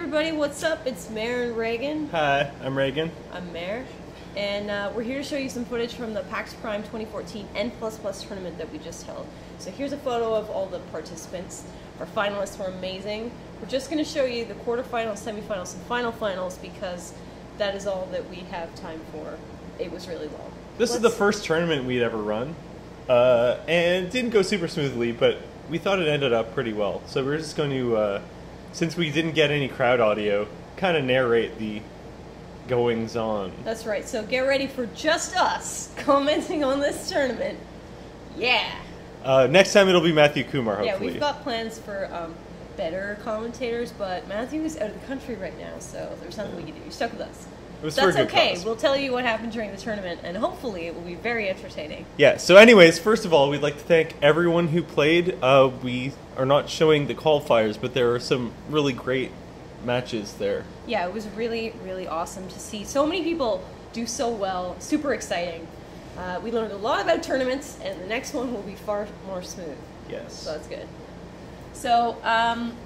everybody, what's up? It's Mare and Raigan. Hi, I'm Reagan. I'm Mare, and we're here to show you some footage from the PAX Prime 2014 N++ tournament that we just held. So here's a photo of all the participants. Our finalists were amazing. We're just going to show you the quarterfinals, semifinals, and finals because that is all that we have time for. It was really long. This is the first tournament we'd ever run, and it didn't go super smoothly, but we thought it ended up pretty well. So we're just going to, since we didn't get any crowd audio, kind of narrate the goings-on. That's right. So get ready for just us commenting on this tournament. Yeah. Next time it'll be Matthew Kumar, hopefully. Yeah, we've got plans for better commentators, but Matthew is out of the country right now, so there's nothing we can do. You're stuck with us. That's okay. Cause. We'll tell you what happened during the tournament, and hopefully it will be very entertaining. Yeah, so anyways, first of all, we'd like to thank everyone who played. We are not showing the qualifiers, but there are some really great matches there. Yeah, it was really, really awesome to see so many people do so well. Super exciting. We learned a lot about tournaments, and the next one will be far more smooth. Yes. So that's good. So,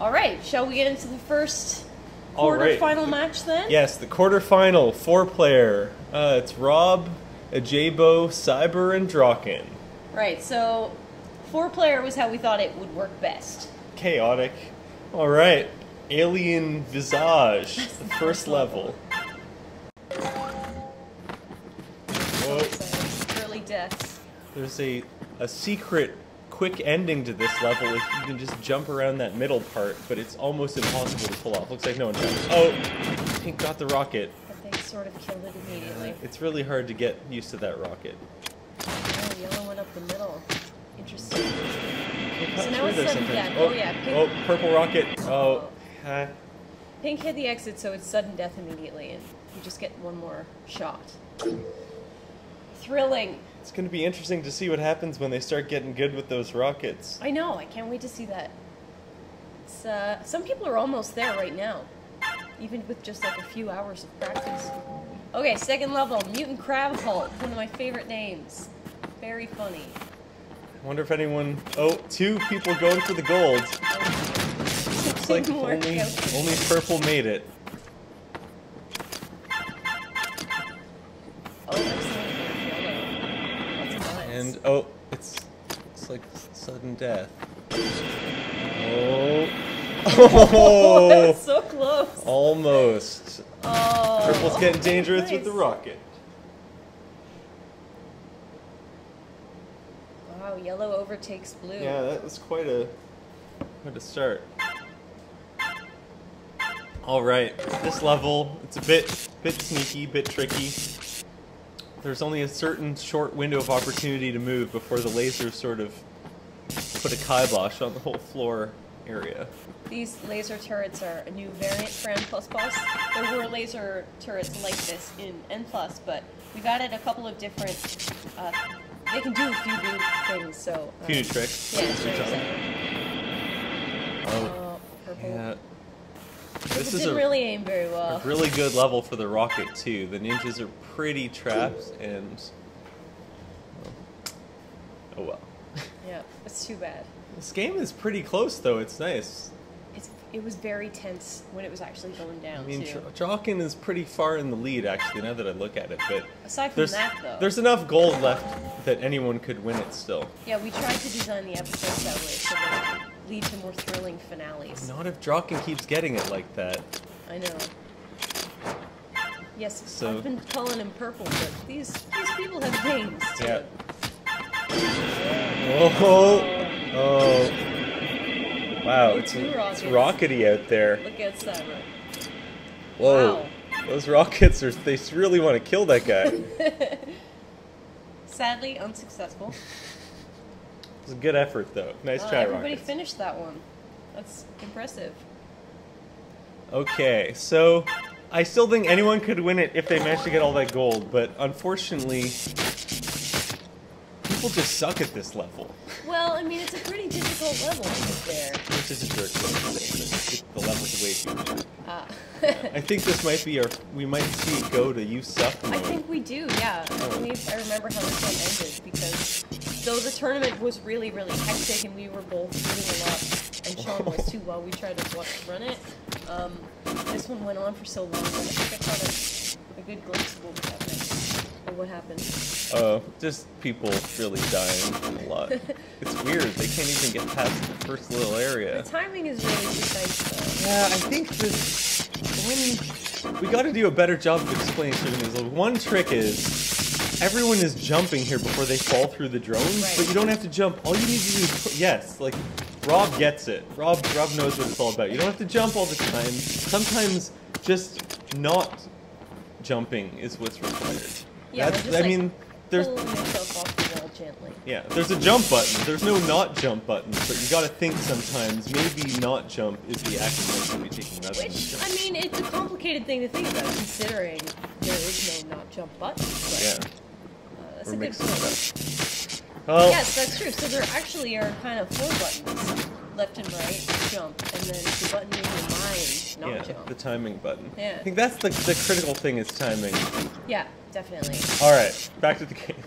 all right, shall we get into the first quarterfinal match then? Yes, the quarterfinal, 4-player. It's Rob, Ajabo, Cyber, and Draken. Right, so 4-player was how we thought it would work best. Chaotic. All right, Alien Visage, the first level. Whoa. Early deaths. There's a secret quick ending to this level if you can just jump around that middle part, but it's almost impossible to pull off. Looks like no one tries. Oh, Pink got the rocket. But they sort of killed it immediately. It's really hard to get used to that rocket. Oh, yellow went up the middle. Interesting. So now it's sudden death. Oh, yeah. Pink. Oh, purple rocket. Oh. Pink hit the exit, so it's sudden death immediately, and you just get one more shot. Thrilling. It's going to be interesting to see what happens when they start getting good with those rockets. I know. I can't wait to see that. It's, some people are almost there right now, even with just like a few hours of practice. Okay, second level, Mutant Crab Hulk, one of my favorite names. Very funny. I wonder if anyone... Oh, 2 people going for the gold. Looks like only purple made it. And oh, looks like sudden death. Oh, oh, that was so close. Almost. Oh, Purple's getting dangerous with the rocket. Wow, yellow overtakes blue. Yeah, that was quite a start. All right, this level, it's a bit sneaky, bit tricky. There's only a certain short window of opportunity to move before the lasers sort of put a kibosh on the whole floor area. These laser turrets are a new variant for N++. There were laser turrets like this in N++, but we've added a couple of different, they can do a few new things, so... a few new tricks. Yeah, it's very exciting. Oh, purple. Yeah. This didn't really aim very well. A really good level for the rocket, too. The ninjas are pretty trapped, and... oh well. Yeah, it's too bad. This game is pretty close, though. It's nice. It was very tense when it was actually going down, I mean, too. Draken is pretty far in the lead, actually, now that I look at it. But aside from that, though... there's enough gold left that anyone could win it still. Yeah, we tried to design the episodes that way so that it would lead to more thrilling finales. Not if Draken keeps getting it like that. I know. Yes, so, I've been calling him purple, but these people have names, too. Yeah. Oh! Oh! Wow, it's rockety out there. Look at Cyber. Whoa. Wow. Those rockets, they really want to kill that guy. Sadly, unsuccessful. It was a good effort, though. Nice try, everybody rockets. finished that one. That's impressive. Okay, so I still think anyone could win it if they managed to get all that gold, but unfortunately, people just suck at this level. Well, I mean, it's a pretty difficult level to get there. Which is a jerk, the level's way too much. I think this might be we might see it go to you suck mode. I think we do, yeah. I remember how this one ended, because though the tournament was really, really hectic and we were both doing a lot, and Sean was too while we tried to run it, one went on for so long. I think I caught a good glimpse of what was happening. Or what happened. Oh, just people really dying a lot. It's weird. They can't even get past the first little area. The timing is really precise, though. Yeah, I think this one... We got to do a better job of explaining certain things. One trick is everyone is jumping here before they fall through the drones, right. But you don't have to jump. All you need to do is... Yes, like... Rob gets it. Rob knows what it's all about. You don't have to jump all the time. Sometimes just not jumping is what's required. Yeah, That's, I mean, there's pulling yourself off the wall gently. Yeah, there's a jump button. There's no not jump button, but you got to think sometimes maybe not jump is the action that should be taken rather than Which, jump. I mean, it's a complicated thing to think about, considering there is no not jump button. But, Yeah, that's we're a good mixing point. it up. Well, Yes, that's true. So there actually are kind of 4 buttons. Left and right, jump, and then the button in your mind, not yeah, jump. the timing button. Yeah. I think that's the critical thing is timing. Yeah, definitely. All right, back to the game.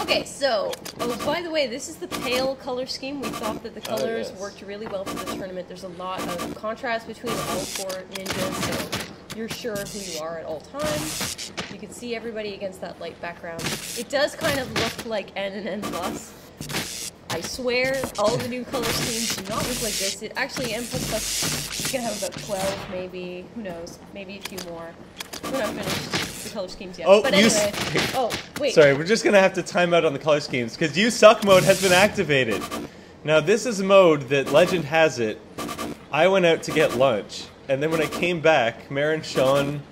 Okay, so, oh, by the way, this is the pale color scheme. We thought that the colors yes. worked really well for the tournament. There's a lot of contrast between all 4 ninjas, so you're sure who you are at all times. You can see everybody against that light background. It does kind of look like N and N+. I swear, all the new color schemes do not look like this. It actually, N++, you can have about 12, maybe, who knows, maybe a few more. We're not finished the color schemes yet. Oh, but you anyway, oh, wait. Sorry, we're just gonna have to time out on the color schemes because You Suck mode has been activated. Now this is a mode that Legend has it. I went out to get lunch, and then when I came back, Mare and Sean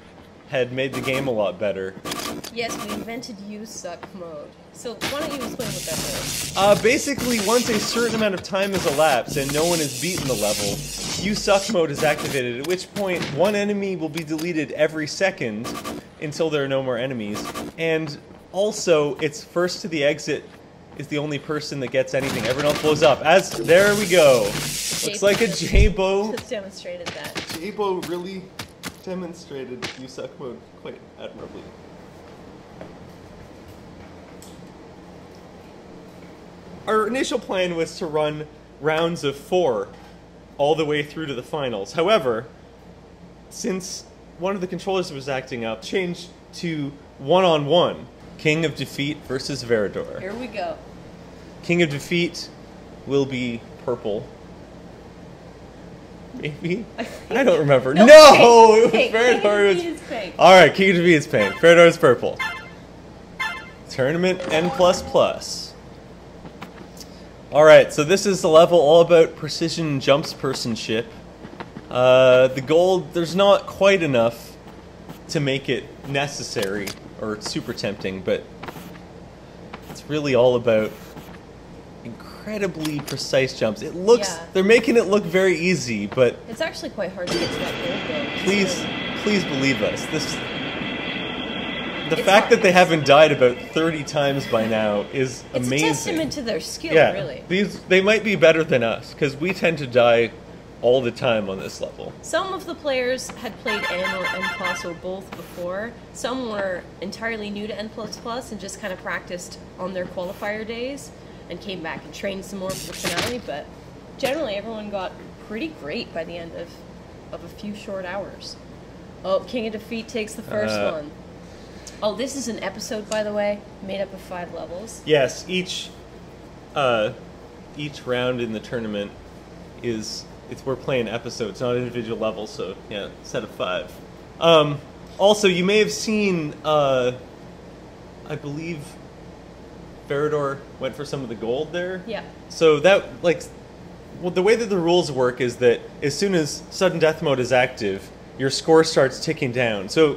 had made the game a lot better. Yes, we invented You Suck mode. So why don't you explain what that is? Basically, once a certain amount of time has elapsed and no one has beaten the level, You Suck mode is activated, at which point one enemy will be deleted every second until there are no more enemies. And also, it's first to the exit is the only person that gets anything. Everyone else blows up. There we go. Looks like a J-Bo. Just demonstrated that. J-Bo really demonstrated You Suck mode quite admirably. Our initial plan was to run rounds of 4 all the way through to the finals. However, since one of the controllers was acting up, changed to 1-on-1. King of Defeat versus Verador. Here we go. King of Defeat will be purple. Maybe? I don't remember. No! It was pink. Verador. King of Defeat is pink. Alright, King of Defeat is pink. Verador is purple. Tournament N++. Alright, so this is the level all about precision jumpspersonship. The gold, there's not quite enough to make it necessary or super tempting, but it's really all about incredibly precise jumps. It looks, Yeah. they're making it look very easy, but It's actually quite hard to get to that gold, though. please believe us. The It's fact hard. that they haven't died about 30 times by now is It's amazing. a testament to their skill, Yeah, really. they might be better than us, because we tend to die all the time on this level. Some of the players had played N or N+, or both before. Some were entirely new to N++ and just kind of practiced on their qualifier days and came back and trained some more for the finale, but generally everyone got pretty great by the end of a few short hours. Oh, King of Defeat takes the first one. Oh, this is an episode, by the way, made up of 5 levels. Yes, each round in the tournament we're playing episodes, not individual levels, so yeah, set of 5. Also, you may have seen, I believe Verador went for some of the gold there. Yeah. So that, well, the way that the rules work is that as soon as sudden death mode is active, your score starts ticking down. So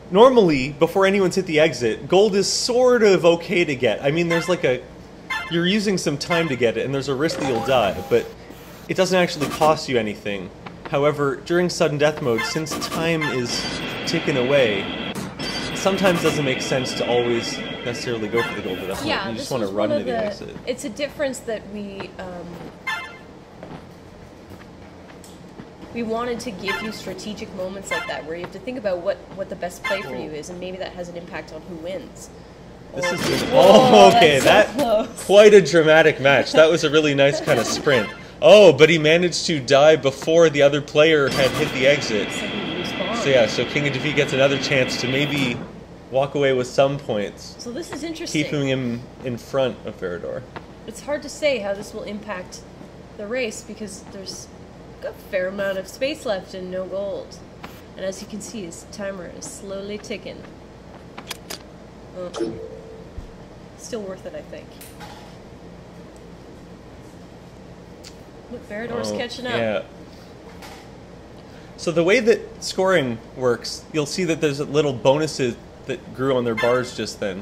normally, before anyone's hit the exit, gold is sort of okay to get. I mean, there's you're using some time to get it, and there's a risk that you'll die, but it doesn't actually cost you anything. However, during sudden death mode, since time is ticking away, it sometimes doesn't make sense to always necessarily go for the gold at that point. Yeah, You this just want to was run one to of the exit. It's a difference that we wanted to give you strategic moments like that, where you have to think about what the best play for you is, and maybe that has an impact on who wins. This is Whoa, okay. that's so That close. quite a dramatic match. That was a really nice kind of sprint. Oh, but he managed to die before the other player had hit the exit. So he respawned. So yeah, so King of Defeat gets another chance to maybe walk away with some points, So this is interesting. keeping him in front of Verador. It's hard to say how this will impact the race because there's a fair amount of space left and no gold. And as you can see, his timer is slowly ticking. Oh. Still worth it, I think. Look, Verador's catching up. Yeah. So the way that scoring works, you'll see that there's little bonuses that grew on their bars just then.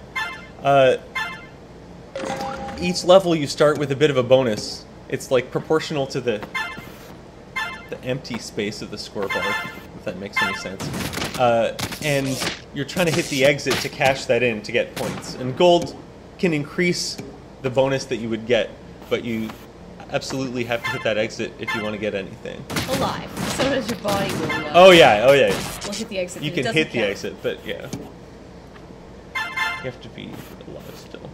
Each level you start with a bit of a bonus. It's like proportional to the empty space of the score bar, if that makes any sense. And you're trying to hit the exit to cash that in to get points. And gold can increase the bonus that you would get, but you absolutely have to hit that exit if you want to get anything. Alive. Sometimes your body will Oh yeah, oh yeah. We'll hit the exit. You but it can doesn't hit the count. exit, but yeah. You have to be alive still.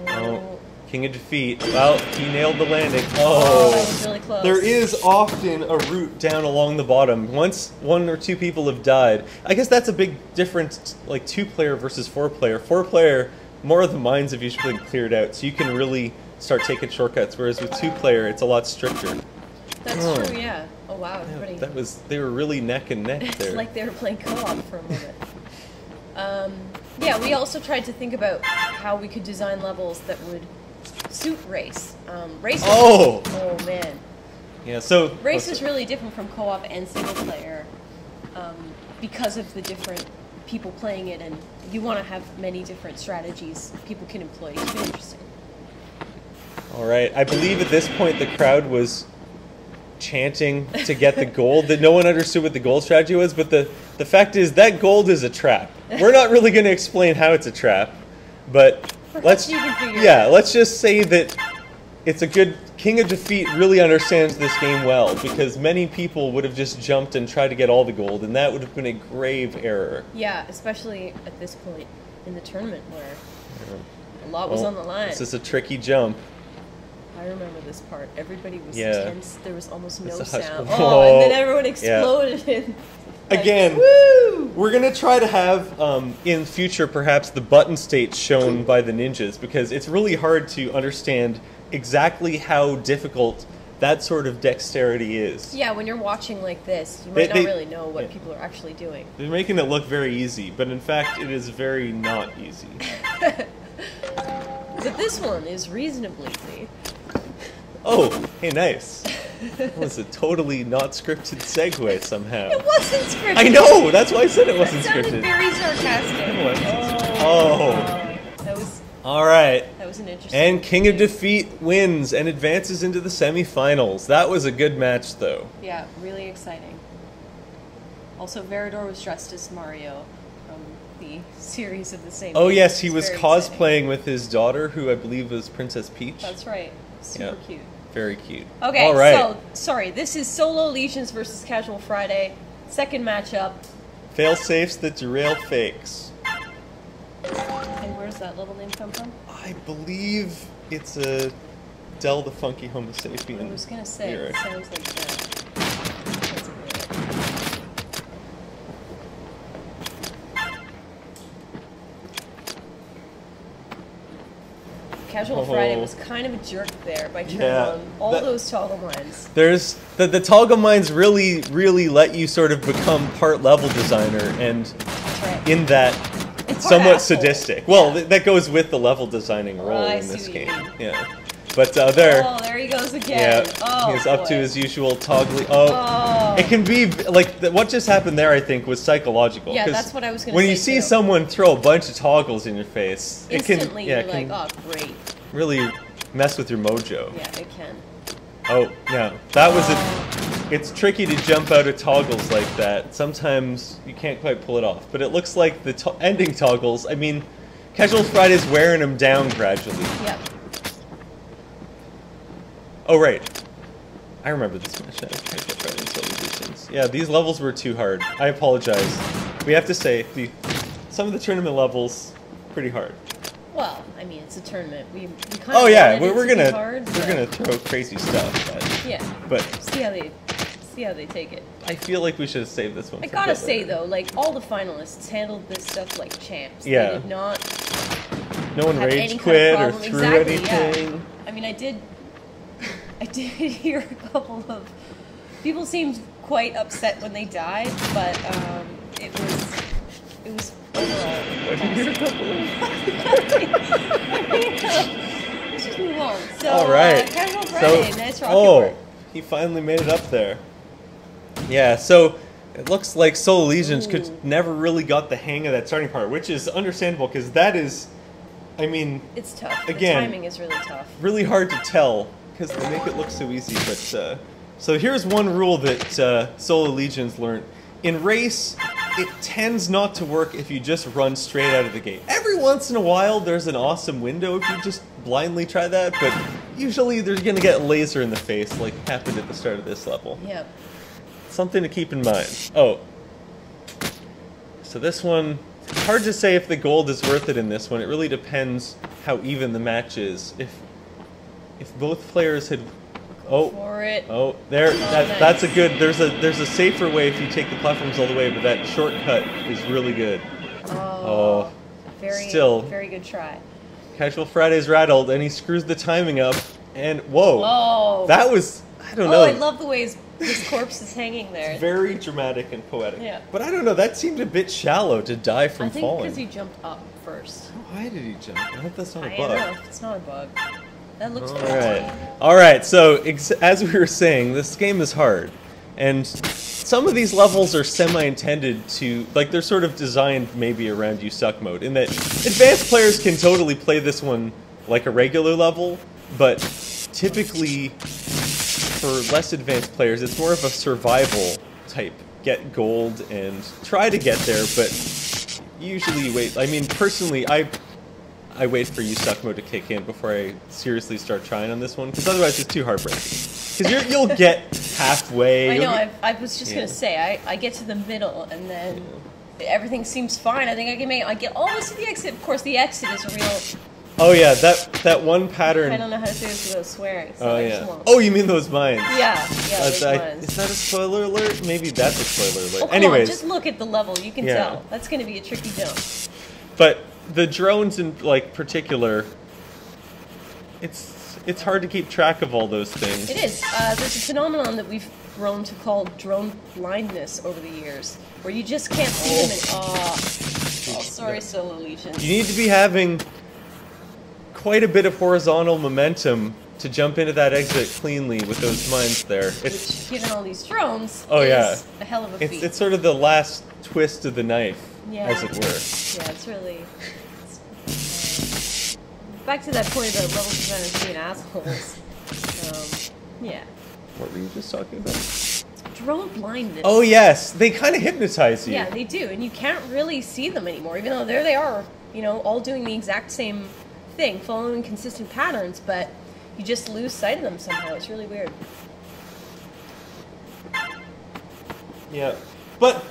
Oh, King of Defeat. Well, he nailed the landing. Oh, that was really close. There is often a route down along the bottom. Once one or two people have died, I guess that's a big difference, like 2-player versus 4-player. 4-player, more of the mines have usually been cleared out, so you can really start taking shortcuts, whereas with 2-player, it's a lot stricter. That's true, yeah. Oh wow, everybody. They were really neck and neck there. It's like they were playing co-op for a moment. Yeah, we also tried to think about how we could design levels that would suit race. Race. Oh man. Yeah. So Race is really different from co-op and single player because of the different people playing it, and you want to have many different strategies people can employ. It's really interesting. All right. I believe at this point the crowd was chanting to get the gold. That no one understood what the gold strategy was, but the fact is that gold is a trap. We're not really going to explain how it's a trap, but let's just say that it's a good King of Defeat really understands this game well, because many people would have just jumped and tried to get all the gold, and that would have been a grave error. Yeah, especially at this point in the tournament where a lot was on the line. This is a tricky jump. I remember this part. Everybody was tense. There was almost no sound. Oh, and then everyone exploded. Yeah. Like, again, woo! We're going to try to have, in future, perhaps the button states shown by the ninjas, because it's really hard to understand exactly how difficult that sort of dexterity is. Yeah, when you're watching like this, you might not really know what people are actually doing. They're making it look very easy, but in fact, it is very not easy. But this one is reasonably easy. Oh, hey, nice. That was a totally not scripted segue somehow. It wasn't scripted. I know, that's why I said it wasn't That sounded scripted. very sarcastic. Oh. That was All right. That was an interesting. And King of Defeat wins and advances into the semifinals. That was a good match, though. Yeah, really exciting. Also, Verador was dressed as Mario from the series of the same. Oh name, yes, he was very cosplaying exciting. with his daughter, who I believe was Princess Peach. That's right. Super cute. Very cute. Okay, all right. so, sorry, this is Solo Legions versus Casual Friday. Second matchup. Fail safes that derail fakes. And where's that level name come from? I believe it's a Del the Funky Homo Sapien. I was gonna say, it sounds like that. Casual Friday was kind of a jerk there by turning on all those toggle mines. There's the toggle mines really let you sort of become part level designer, and in that it's somewhat sadistic. Well, that goes with the level designing role in this game. Yeah. But there. Oh, there he goes again. Yeah, oh, he's up to his usual toggly. Oh, it can be like what just happened there. I think was psychological. Yeah, that's what I was going to say. When you see someone throw a bunch of toggles in your face, instantly it can, you're like, oh, great. Really mess with your mojo. Yeah, it can. Oh, yeah, that was it. It's tricky to jump out of toggles like that. Sometimes you can't quite pull it off. But it looks like the ending toggles. I mean, Casual Friday's wearing them down gradually. Yep. Oh, right. I remember this match now. Yeah, these levels were too hard. I apologize. We have to say, some of the tournament levels, pretty hard. Well, I mean, it's a tournament. We kind of we're gonna throw crazy stuff. yeah. But see how they see how they take it. I feel like we should have saved this one. I gotta say though, like all the finalists handled this stuff like champs. Yeah. They did not. No one have rage any quit kind or of threw exactly, anything. Yeah. I mean, I did hear a couple of people seemed quite upset when they died, but it was overall. I did hear a couple Let's just move on. So, all right. Casual Friday, nice rocket work. He finally made it up there. Yeah, so it looks like Solo Legions could never really got the hang of that starting part, which is understandable because that is, I mean, it's tough. Again, the timing is really tough. Really hard to tell because they make it look so easy. But so here's one rule that Solo Legions learned: in race, it tends not to work if you just run straight out of the gate. Every once in a while, there's an awesome window if you just blindly try that, but usually they're going to get laser in the face, like happened at the start of this level. Yep. Something to keep in mind. Oh, so this one, it's hard to say if the gold is worth it in this one. It really depends how even the match is. If both players had, For it. there, Nice. that's a good. There's a safer way if you take the platforms all the way, but that shortcut is really good. Very good try. Casual Friday's rattled, and he screws the timing up, and whoa, Oh. that was, I don't know. I love the way his corpse is hanging there. Very dramatic and poetic. Yeah. But I don't know, that seemed a bit shallow to die from I think falling. because he jumped up first. Why did he jump? I hope that's not a I bug. don't know. It's not a bug. That looks good. Alright, so as we were saying, this game is hard. And some of these levels are semi-intended to, like, they're sort of designed maybe around you suck mode, in that advanced players can totally play this one like a regular level, but typically for less advanced players, it's more of a survival type. Get gold and try to get there, but usually you wait. I mean, personally, I wait for you suck mode to kick in before I seriously start trying on this one, because otherwise it's too heartbreaking. Because you'll get halfway. I know, I was just going to say, I get to the middle and then everything seems fine. I think I get almost to the exit. Of course, the exit is a real... Oh yeah, that one pattern... I don't know how to say this without swearing, so I just won't. Oh, you mean those mines? Yeah, those mines. Is that a spoiler alert? Maybe that's a spoiler alert. Oh, come Anyways. on, just look at the level. You can tell. That's going to be a tricky jump. But the drones in particular, it's hard to keep track of all those things. It is. There's a phenomenon that we've grown to call drone blindness over the years, where you just can't see them. Sorry, Solo Legions. You need to be having quite a bit of horizontal momentum to jump into that exit cleanly with those mines there. Which, given all these drones, is a hell of a feat. It's sort of the last twist of the knife, as it were. Yeah, it's really... back to that point about level designers being assholes. Yeah. What were you just talking about? Drone blindness. Oh yes, they kind of hypnotize you. Yeah, they do, and you can't really see them anymore, even though there they are, all doing the exact same thing, following consistent patterns, but you just lose sight of them somehow. It's really weird. Yeah, but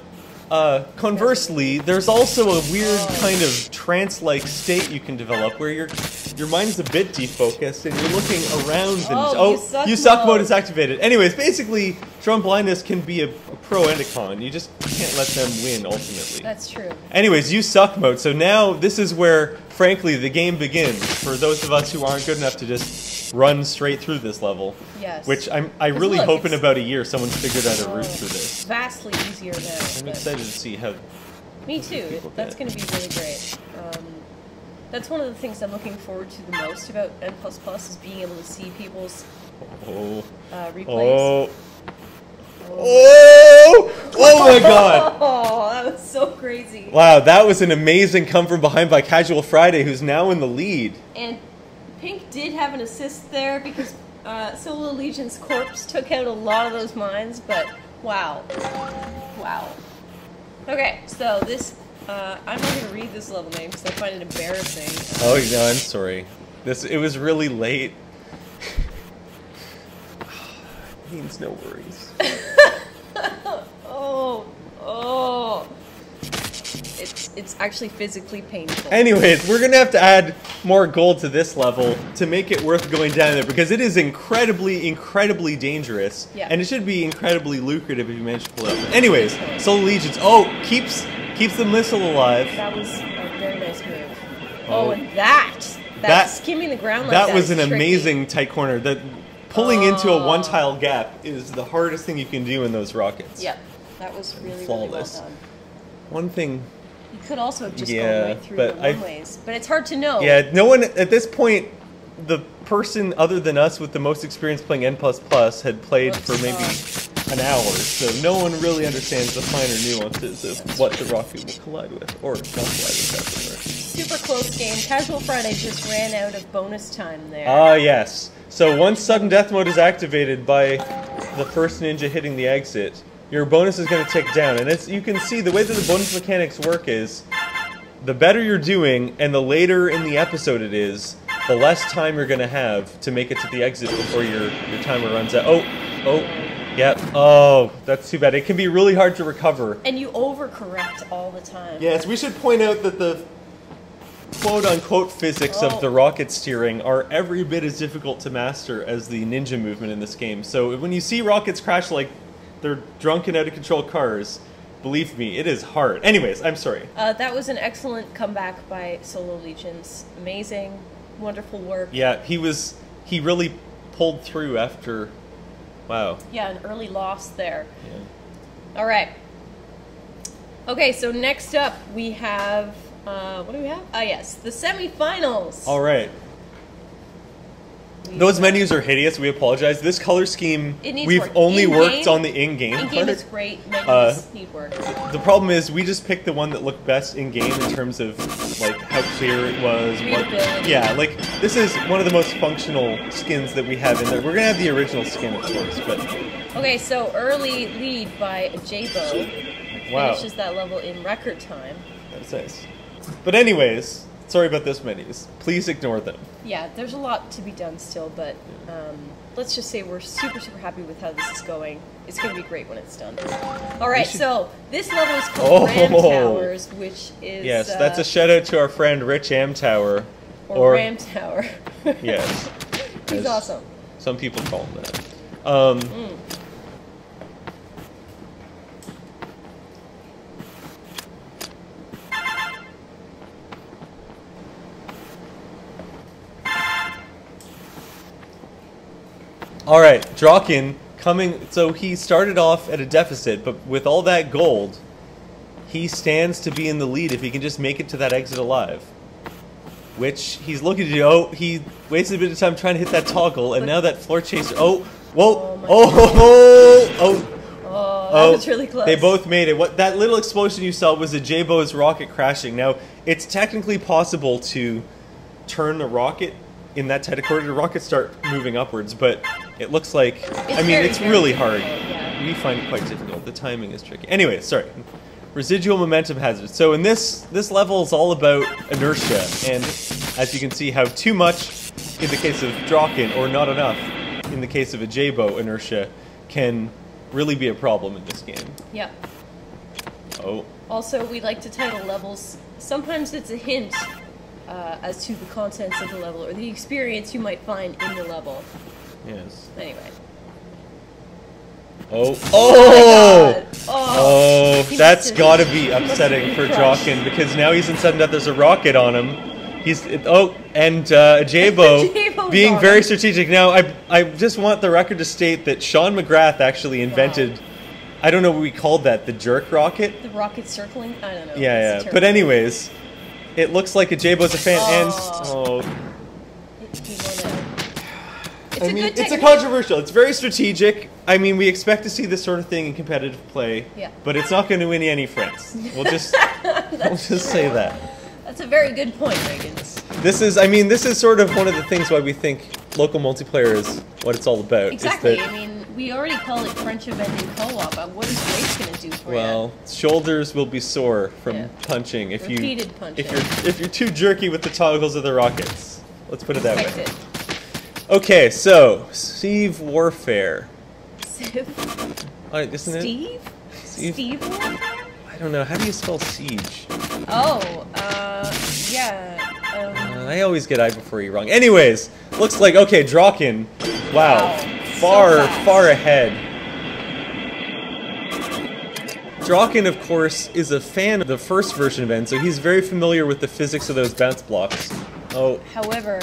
conversely, there's also a weird kind of trance-like state you can develop where your mind's a bit defocused and you're looking around and you suck mode is activated. Anyways, basically, drone blindness can be a pro and a con. You just can't let them win ultimately. That's true. Anyways, you suck mode. So now this is where, frankly, the game begins for those of us who aren't good enough to just run straight through this level. Yes. Which I really hope in about a year someone's figured out a route through this. Vastly easier now. I'm excited to see how. Me too. That's going to be really great. That's one of the things I'm looking forward to the most about N++ is being able to see people's replays. Oh my god! Oh, that was so crazy. Wow, that was an amazing come from behind by Casual Friday, who's now in the lead. And Pink did have an assist there because Solo Legion's corpse took out a lot of those mines, but wow. Wow. Okay, so this, I'm not going to read this level name because I find it embarrassing. Oh, no, I'm sorry. It was really late. Means no worries. it's actually physically painful. Anyways, we're gonna have to add more gold to this level to make it worth going down there because it is incredibly, incredibly dangerous. Yeah. And it should be incredibly lucrative if you manage to pull it up. Anyways, Solar Legions. Oh, keeps the missile alive. That was a very nice move. Oh, and that skimming the ground like that was an tricky. amazing tight corner. That pulling into a one-tile gap is the hardest thing you can do in those rockets. Yep, that was really, Flawless. really well done. One thing. You could also have just gone right through the one-ways, but it's hard to know. Yeah, no one at this point, the person other than us with the most experience playing N++ had played for maybe an hour, so no one really understands the finer nuances of what the rocket will collide with, or not collide with, as it were. Super close game. Casual Friday just ran out of bonus time there. Ah, yes. So once sudden death mode is activated by the first ninja hitting the exit, your bonus is going to tick down. And as you can see, the way that the bonus mechanics work is, the better you're doing and the later in the episode it is, the less time you're going to have to make it to the exit before your timer runs out. Oh, yep. Oh, that's too bad. It can be really hard to recover. And you overcorrect all the time. Yes, we should point out that the quote-unquote physics of the rocket steering are every bit as difficult to master as the ninja movement in this game. So when you see rockets crash like they're drunken, out-of-control cars, believe me, it is hard. Anyways, I'm sorry. That was an excellent comeback by Solo Legions. Amazing, wonderful work. Yeah, he really pulled through after, wow. Yeah, an early loss there. Yeah. All right. Okay, so next up we have, what do we have? Ah, yes, the semifinals. All right. Those menus are hideous. We apologize. This color scheme, we've only worked on the in-game part. In-game is great. Menus need work. The problem is we just picked the one that looked best in-game in terms of like how clear it was. Yeah, like this is one of the most functional skins that we have in there. We're gonna have the original skin, of course, but okay. So early lead by Jabo. Wow. Finishes that level in record time. That's nice. But anyways, sorry about those menus. Please ignore them. Yeah, there's a lot to be done still, but let's just say we're super, super happy with how this is going. It's going to be great when it's done. All right, so this level is called Ram Towers, which is... Yes, that's a shout-out to our friend Rich Amtower. Or Ram Tower. Yes. He's awesome. Some people call him that. Alright, Draken coming, so he started off at a deficit, but with all that gold, he stands to be in the lead if he can just make it to that exit alive. Which he's looking to do. Oh, he wasted a bit of time trying to hit that toggle, and now that floor chaser, oh, whoa, that was really close. They both made it. What that little explosion you saw was a Jabo's rocket crashing. Now, it's technically possible to turn the rocket in that tight of corner, the rockets start moving upwards, but it looks like, it's really hard. Yeah. We find it quite difficult. The timing is tricky. Anyway, sorry. Residual momentum hazard. So in this level is all about inertia, and as you can see how too much in the case of Draken, or not enough in the case of a Jabo inertia, can really be a problem in this game. Yeah. Oh. Also, we like to title levels. Sometimes it's a hint as to the contents of the level or the experience you might find in the level. Yes. Anyway. That's gotta be upsetting for Draken because now he's in sudden death. There's a rocket on him. Jabo being very strategic. Now, I just want the record to state that Sean McGrath actually invented. I don't know what we called that. The jerk rocket. The rocket circling. I don't know. Yeah. But anyways. It looks like a Jabo's a fan, it's a controversial. It's very strategic. I mean, we expect to see this sort of thing in competitive play, but it's not going to win you any friends. We'll just say that. That's a very good point, Reagan. This is sort of one of the things why we think local multiplayer is what it's all about. Exactly. We already call it friendship ending co-op. What is race going to do for you? Well, shoulders will be sore from punching Repeated punching. If you're too jerky with the toggles of the rockets. Let's put it that way. Okay, so Steve Warfare. Civ? Isn't Steve? it? Steve Warfare? I don't know. How do you spell siege? Oh, yeah. I always get I before E wrong. Anyways, looks like, okay, Draken. Wow. Far ahead. Draken, of course, is a fan of the first version of N, so he's very familiar with the physics of those bounce blocks. Oh. However.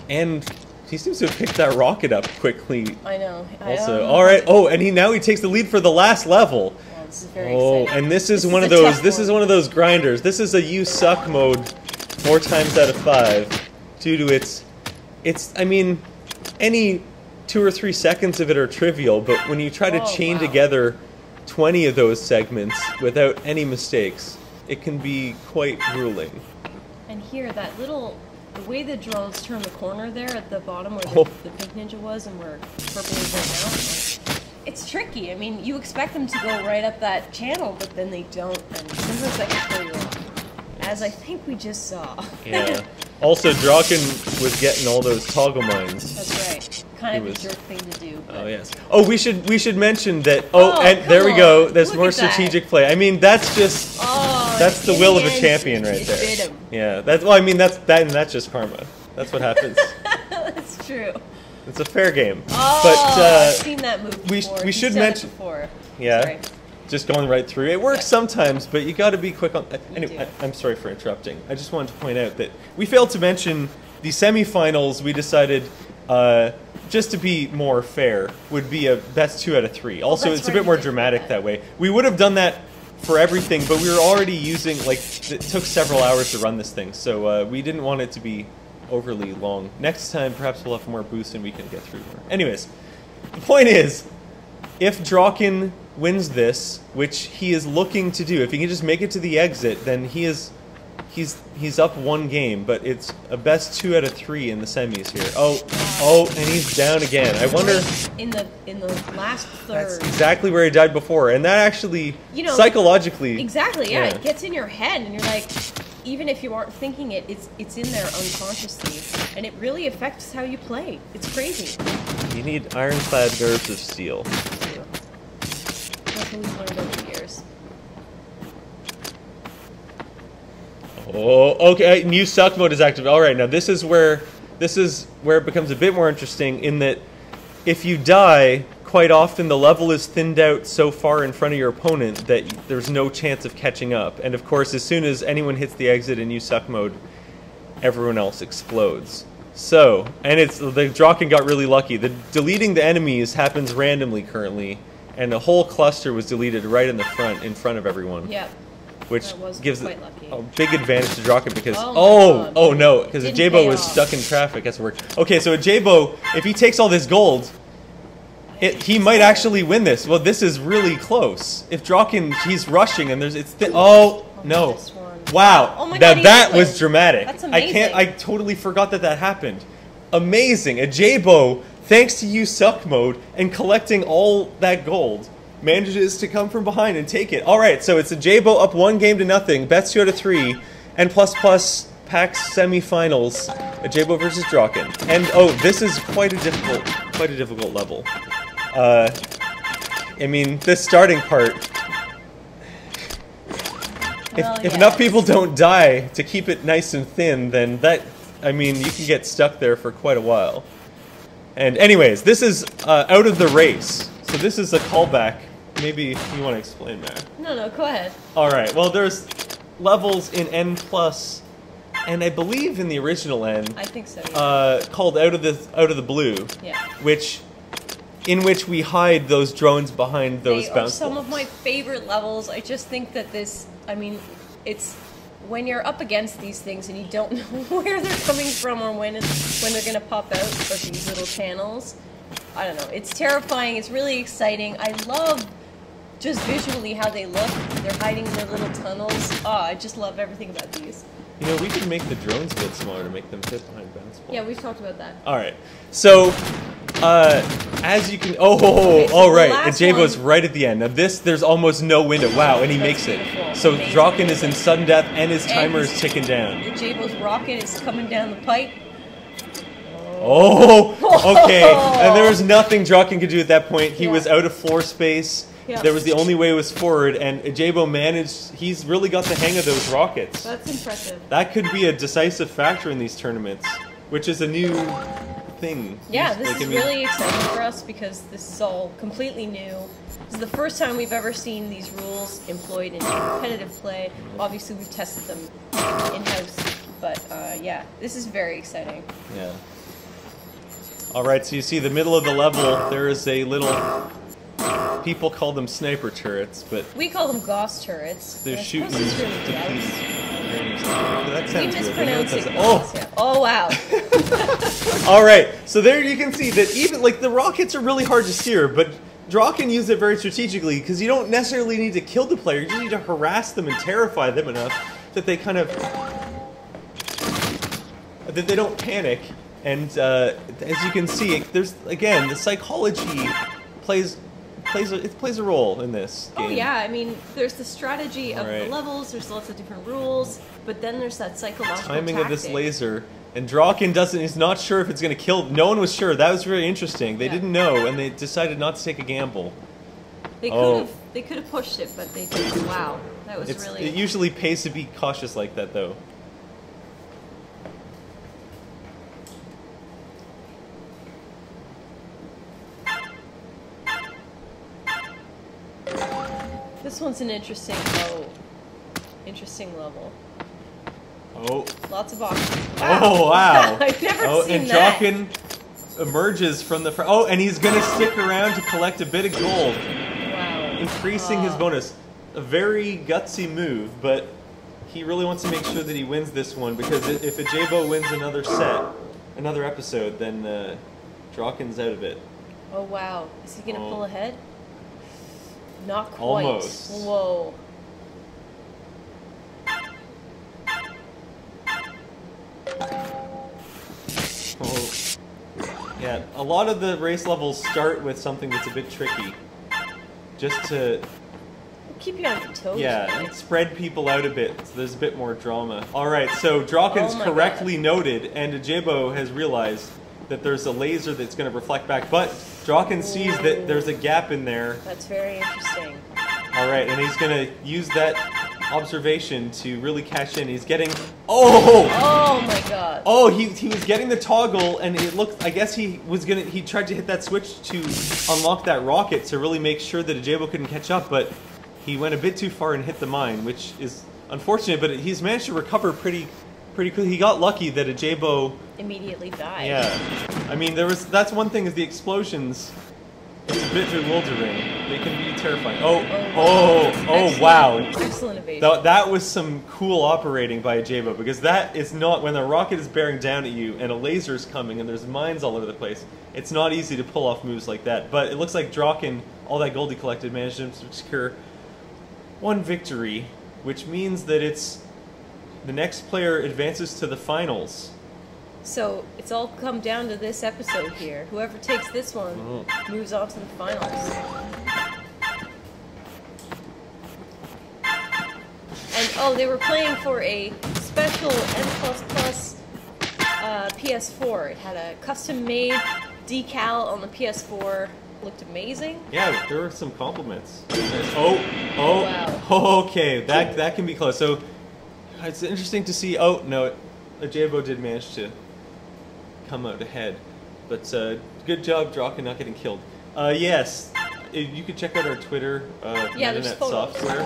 And he seems to have picked that rocket up quickly. I know. Also, alright. Oh, and now he takes the lead for the last level. Well, this is very exciting. And this is one of those. This is one of those grinders. This is a you suck mode 4 times out of 5 due to its. I mean, any 2 or 3 seconds of it are trivial, but when you try to chain together 20 of those segments without any mistakes, it can be quite grueling. And here, that little, the way the drones turn the corner there at the bottom where the pink ninja was and where purple is right now, it's tricky. I mean, you expect them to go right up that channel, but then they don't, and sometimes that can throw you off, as I think we just saw. Yeah. Also, Draken was getting all those toggle mines. That's right. Kind of a jerk thing to do. Oh yes. Oh, we should mention that. Oh, and there we go. There's more strategic play. I mean, that's just that's the will of a champion right there. Bit him. Yeah. That's just karma. That's what happens. That's true. It's a fair game. Oh, but I've seen that move before. We should mention. Before. Yeah. Sorry. Just going right through. It works sometimes, but you got to be quick on. Anyway, I'm sorry for interrupting. I just wanted to point out that we failed to mention the semifinals. We decided, just to be more fair, would be a best 2 out of 3. Also, it's a bit more dramatic that way. We would have done that for everything, but we were already using it took several hours to run this thing, so we didn't want it to be overly long. Next time, perhaps we'll have more boosts and we can get through more. Anyways, the point is, if Draken wins this, which he is looking to do, if he can just make it to the exit, then he's up 1 game, but it's a best 2 out of 3 in the semis here. Oh, and he's down again. I wonder in the last third. That's exactly where he died before, and that actually psychologically exactly it gets in your head, and you're like, even if you aren't thinking it, it's in there unconsciously, and it really affects how you play. It's crazy. You need ironclad nerves of steel. That's what we've learned over the years. Oh, okay. New suck mode is active. All right, now this is where it becomes a bit more interesting in that if you die, quite often the level is thinned out so far in front of your opponent that there's no chance of catching up. And of course, as soon as anyone hits the exit in new suck mode, everyone else explodes. So, and the Draken got really lucky. Deleting the enemies happens randomly currently, and the whole cluster was deleted right in front of everyone. Yep. Which gives a big advantage to Draken because oh no, because Ajabo was stuck in traffic. That's work. Okay, so Ajabo, if he takes all this gold, he might actually win this. Well, this is really close. If Draken, he's rushing and oh no. Wow. Oh my God, that was dramatic. That's amazing. I totally forgot that happened. Amazing. Ajabo, thanks to you suck mode and collecting all that gold, manages to come from behind and take it. All right, so it's Ajabo up 1 game to nothing, best 2 out of 3, and plus PAX semifinals, Ajabo versus Draken. And this is quite a difficult level. I mean, this starting part. If enough people don't die to keep it nice and thin, then you can get stuck there for quite a while. And anyways, this is out of the race. So this is a callback. Maybe you want to explain that. No, go ahead. All right. Well, there's levels in N+, and I believe in the original N. I think so. Yeah. Called Out of the Blue. Yeah. In which we hide those drones behind those bounce balls. Some of my favorite levels. I just think that it's when you're up against these things and you don't know where they're coming from or when they're going to pop out of these little channels. I don't know. It's terrifying. It's really exciting. I love just visually how they look. They're hiding in their little tunnels. Oh, I just love everything about these. You know, we could make the drones a bit smaller to make them fit behind bounce balls. Yeah, we've talked about that. All right. So, as you can... all right. Ajabo's right at the end. Now there's almost no window. Wow, and he makes it. So amazing. Draken is in sudden death, and his timer is ticking down. Ajabo's rocket is coming down the pipe. Oh, okay. And there was nothing Draken could do at that point. He was out of floor space. Yeah. There was the only way was forward, and Ajabo managed. He's really got the hang of those rockets. That's impressive. That could be a decisive factor in these tournaments, which is a new thing. Yeah, this is really exciting for us because this is all completely new. This is the first time we've ever seen these rules employed in competitive play. Obviously, we've tested them in-house, but yeah, this is very exciting. Yeah. All right, so you see the middle of the level, there is a little... People call them sniper turrets, but... We call them Gauss turrets. They're shooting... Really that sounds we good. mispronounce it. Oh! Yeah. Oh, wow. All right, so there you can see that even, like, the rockets are really hard to steer, but Draw can use it very strategically, because you don't necessarily need to kill the player, you just need to harass them and terrify them enough that they kind of... that they don't panic. And as you can see, there's, again, the psychology plays a role in this game. Oh yeah, I mean, there's the strategy of the levels, there's lots of different rules, but then there's that psychological timing tactic. of this laser. And Draken he's not sure if it's going to kill. No one was sure. That was very interesting. They didn't know, and they decided not to take a gamble. They could have pushed it, but they didn't. Wow, that was really... It usually pays to be cautious like that, though. This one's an interesting level. Oh. Lots of options. Wow. Oh, wow. I've never seen that. And Draken emerges from the front. Oh, and he's going to stick around to collect a bit of gold. Wow. Increasing his bonus. A very gutsy move, but he really wants to make sure that he wins this one, because if Ajabo wins another episode, then Draken's out of it. Oh, wow. Is he going to pull ahead? Not quite. Almost. Whoa. Oh. Yeah, a lot of the race levels start with something that's a bit tricky. Just to... keep you on your toes. Yeah, right? Spread people out a bit, so there's a bit more drama. Alright, so Draken's correctly noted, and Ajabo has realized that there's a laser that's going to reflect back, but Draken sees that there's a gap in there. That's very interesting. Alright, and he's going to use that observation to really cash in. He's getting... Oh! Oh my god. Oh, he was getting the toggle, and it looked... I guess he tried to hit that switch to unlock that rocket to really make sure that Ajabo couldn't catch up, but he went a bit too far and hit the mine, which is unfortunate, but he's managed to recover pretty quickly. He got lucky that Ajabo... immediately died. Yeah. I mean, that's one thing, is the explosions. It's a bit bewildering. They can be terrifying. Oh, wow. Excellent evasion. That was some cool operating by Ajabo, because that is not, when a rocket is bearing down at you and a laser's coming and there's mines all over the place, it's not easy to pull off moves like that. But it looks like Draken, all that gold he collected, managed to secure one victory, which means that the next player advances to the finals. So it's all come down to this episode here. Whoever takes this one moves on to the finals. And they were playing for a special N++ PS4. It had a custom-made decal on the PS4. Looked amazing. Yeah, there were some compliments. Wow. Okay, that can be close. So it's interesting to see. Oh no, Ajabo did manage to come out ahead, but good job, Draken, not getting killed. Yes, you could check out our Twitter, Metanet Software,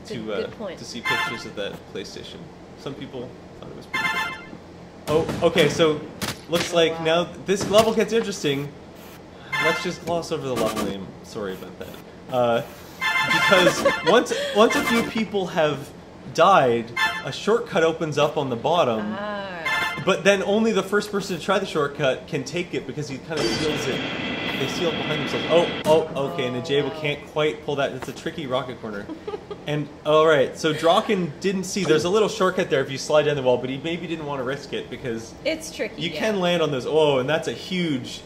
to see pictures of that PlayStation. Some people thought it was pretty cool. Oh, okay, so looks like now this level gets interesting. Let's just gloss over the level name. Sorry about that. Because once a few people have died, a shortcut opens up on the bottom. But then only the first person to try the shortcut can take it, because he kind of seals it. They seal it behind themselves. Okay, and Ajabo can't quite pull that. It's a tricky rocket corner. And, alright, so Draken didn't see, there's a little shortcut there if you slide down the wall, but he maybe didn't want to risk it, because... it's tricky, you can land on those. Oh, and that's a huge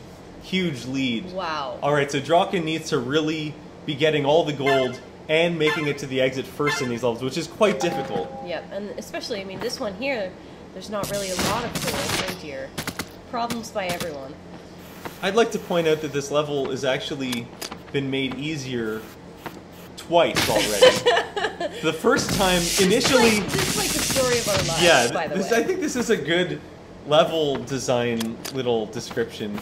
lead. Wow. Alright, so Draken needs to really be getting all the gold and making it to the exit first in these levels, which is quite difficult. Yep, and especially, I mean, this one here, there's not really a lot of tools here. Problems by everyone. I'd like to point out that this level is actually been made easier twice already. The first time, initially... This is like the story of our lives, yeah, by the way. I think this is a good level design little description.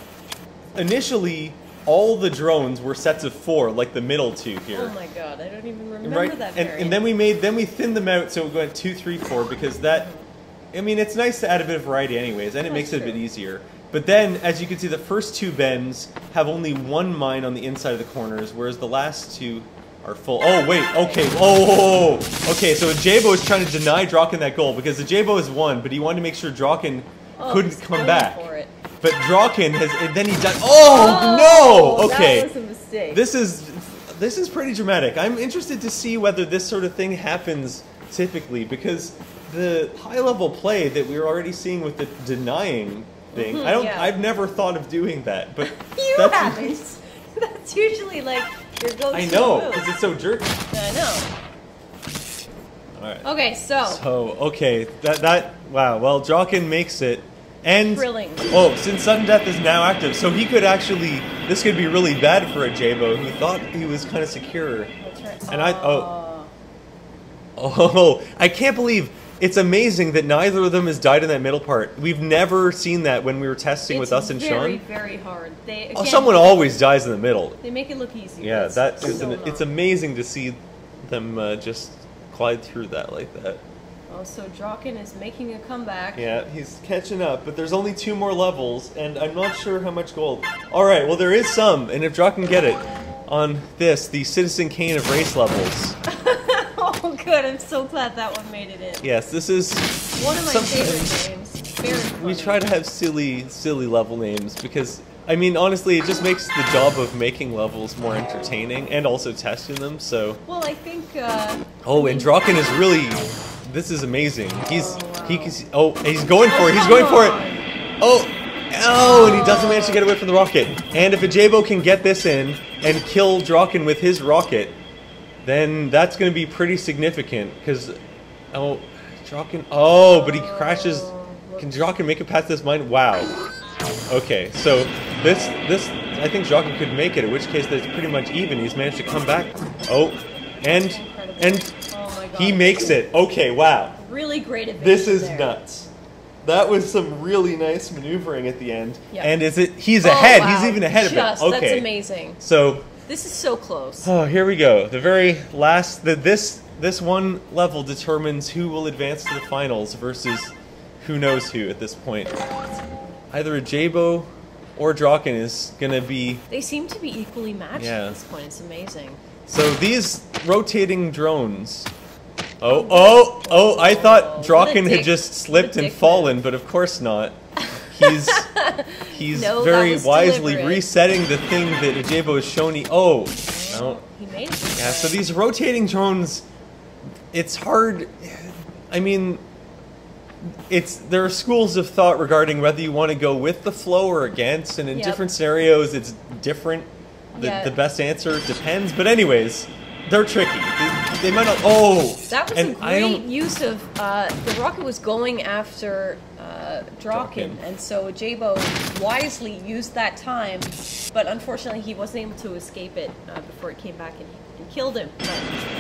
Initially, all the drones were sets of 4, like the middle two here. Oh my god, I don't even remember that variant. And then we thinned them out so it went 2, 3, 4 because that... I mean, it's nice to add a bit of variety anyways, and it makes it a bit easier. But then, as you can see, the first 2 bends have only 1 mine on the inside of the corners, whereas the last 2 are full. Oh, wait, okay. Oh, okay, so Jabo is trying to deny Draken that goal because the Jabo is 1, but he wanted to make sure Draken couldn't come back. But Draken has, and then he died. Oh, no! Okay. That was a mistake. This is pretty dramatic. I'm interested to see whether this sort of thing happens typically because the high-level play that we're already seeing with the denying thing, I've never thought of doing that, but you haven't. That's usually like your go-to I know, move. because it's so jerky. I know. All right. Okay, so okay, wow. Well, Draken makes it, and thrilling. Oh, since sudden death is now active, so he could actually. This could be really bad for a Jabo who thought he was kind of secure. That's right. And I can't believe. It's amazing that neither of them has died in that middle part. We've never seen that when we were testing with us and Sean. It's very, very hard. Someone always dies in the middle. They make it look easy. Yeah, it's amazing to see them just glide through that like that. Oh, so Draken is making a comeback. Yeah, he's catching up, but there's only 2 more levels, and I'm not sure how much gold. All right, well there is some, and if Draken can get it on this, the Citizen Kane of race levels. Oh, good. I'm so glad that one made it in. Yes, this is one of my favorite names. Very funny. We try to have silly level names because, I mean, honestly, it just makes the job of making levels more entertaining and also testing them. So. Well, I think. And Draken is really. This is amazing. He's going for it. He's going for it. Oh, and he doesn't manage to get away from the rocket. And if a Jabo can get this in and kill Draken with his rocket, then that's going to be pretty significant because, Draken, but he crashes. Can Draken make it past this mine? Wow. Okay, so this, I think Draken could make it, in which case that's pretty much even. He's managed to come back. And he makes it. Okay, wow. Really great advantage. This is nuts. That was some really nice maneuvering at the end. Yep. And he's ahead. Wow. He's even ahead of it. Okay. That's amazing. So this is so close. Oh, here we go. The very last. This one level determines who will advance to the finals versus who knows who at this point. Either a Jabo or Draken is gonna be. They seem to be equally matched at this point. It's amazing. So these rotating drones. I thought Draken had just slipped and fallen, but of course not. He's very wisely resetting the thing that Ajabo has shown. He made it. Yeah, so these rotating drones, it's hard. I mean, there are schools of thought regarding whether you want to go with the flow or against, and in different scenarios, it's different. The best answer depends. But anyways, they're tricky. They might not. That was a great use of. The rocket was going after Draken, and so Jabo wisely used that time, but unfortunately he wasn't able to escape it before it came back and killed him. But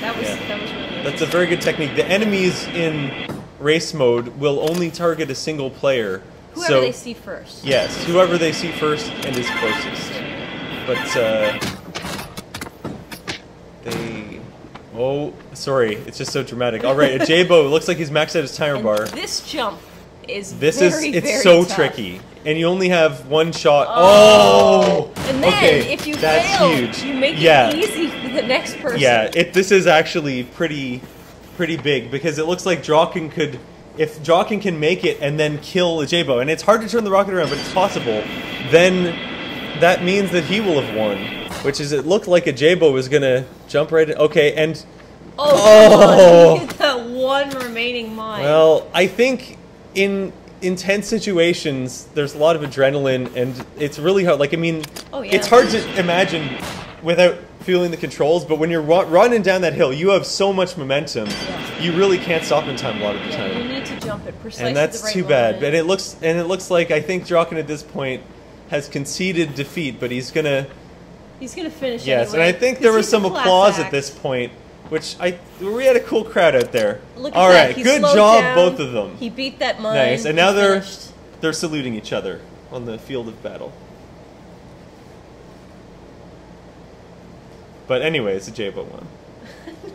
that was really. That's a very good technique. The enemies in race mode will only target a single player. Whoever they see first. Yes, whoever they see first and is closest. But sorry, it's just so dramatic. All right, a Jabo looks like he's maxed out his timer bar. This jump is it's so tough. Tricky, and you only have one shot. And then if you fail, huge. You make it easy for the next person. Yeah, this is actually pretty big because it looks like Draken could. If Draken can make it and then kill a Jabo, and it's hard to turn the rocket around, but it's possible, then that means that he will have won. Which is, it looked like a Jabo was gonna jump right in. Okay, and he hit that one remaining mine. Well, I think in intense situations, there's a lot of adrenaline, and it's really hard. Like, I mean, it's hard to imagine without feeling the controls. But when you're running down that hill, you have so much momentum. You really can't stop in time a lot of the time. You need to jump it precisely. And that's too bad. And it looks like I think Draken at this point has conceded defeat, but he's gonna He's gonna finish. Yes, anyway, and I think there was he's some a class applause act. at this point, which we had a cool crowd out there. Look at All that. right, He good slowed job, down. both of them. He beat that mine. Nice, and now He finished. they're saluting each other on the field of battle. But anyways, the Jabo won.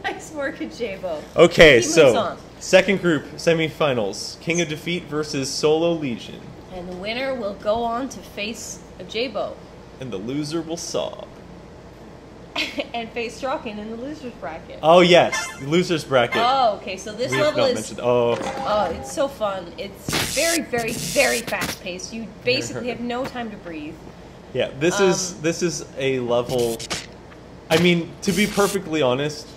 Nice work, Jabo. Okay, He moves so on. second group semifinals: King of Defeat versus Solo Legion, And the winner will go on to face a Jabo and the loser will sob. and face Strauchen in the losers bracket. Oh yes, the losers bracket. Oh, okay. So this We have level not is mentioned. Oh, it's so fun. It's very, very, very fast paced. You basically have no time to breathe. yeah. This is a level. I mean, to be perfectly honest,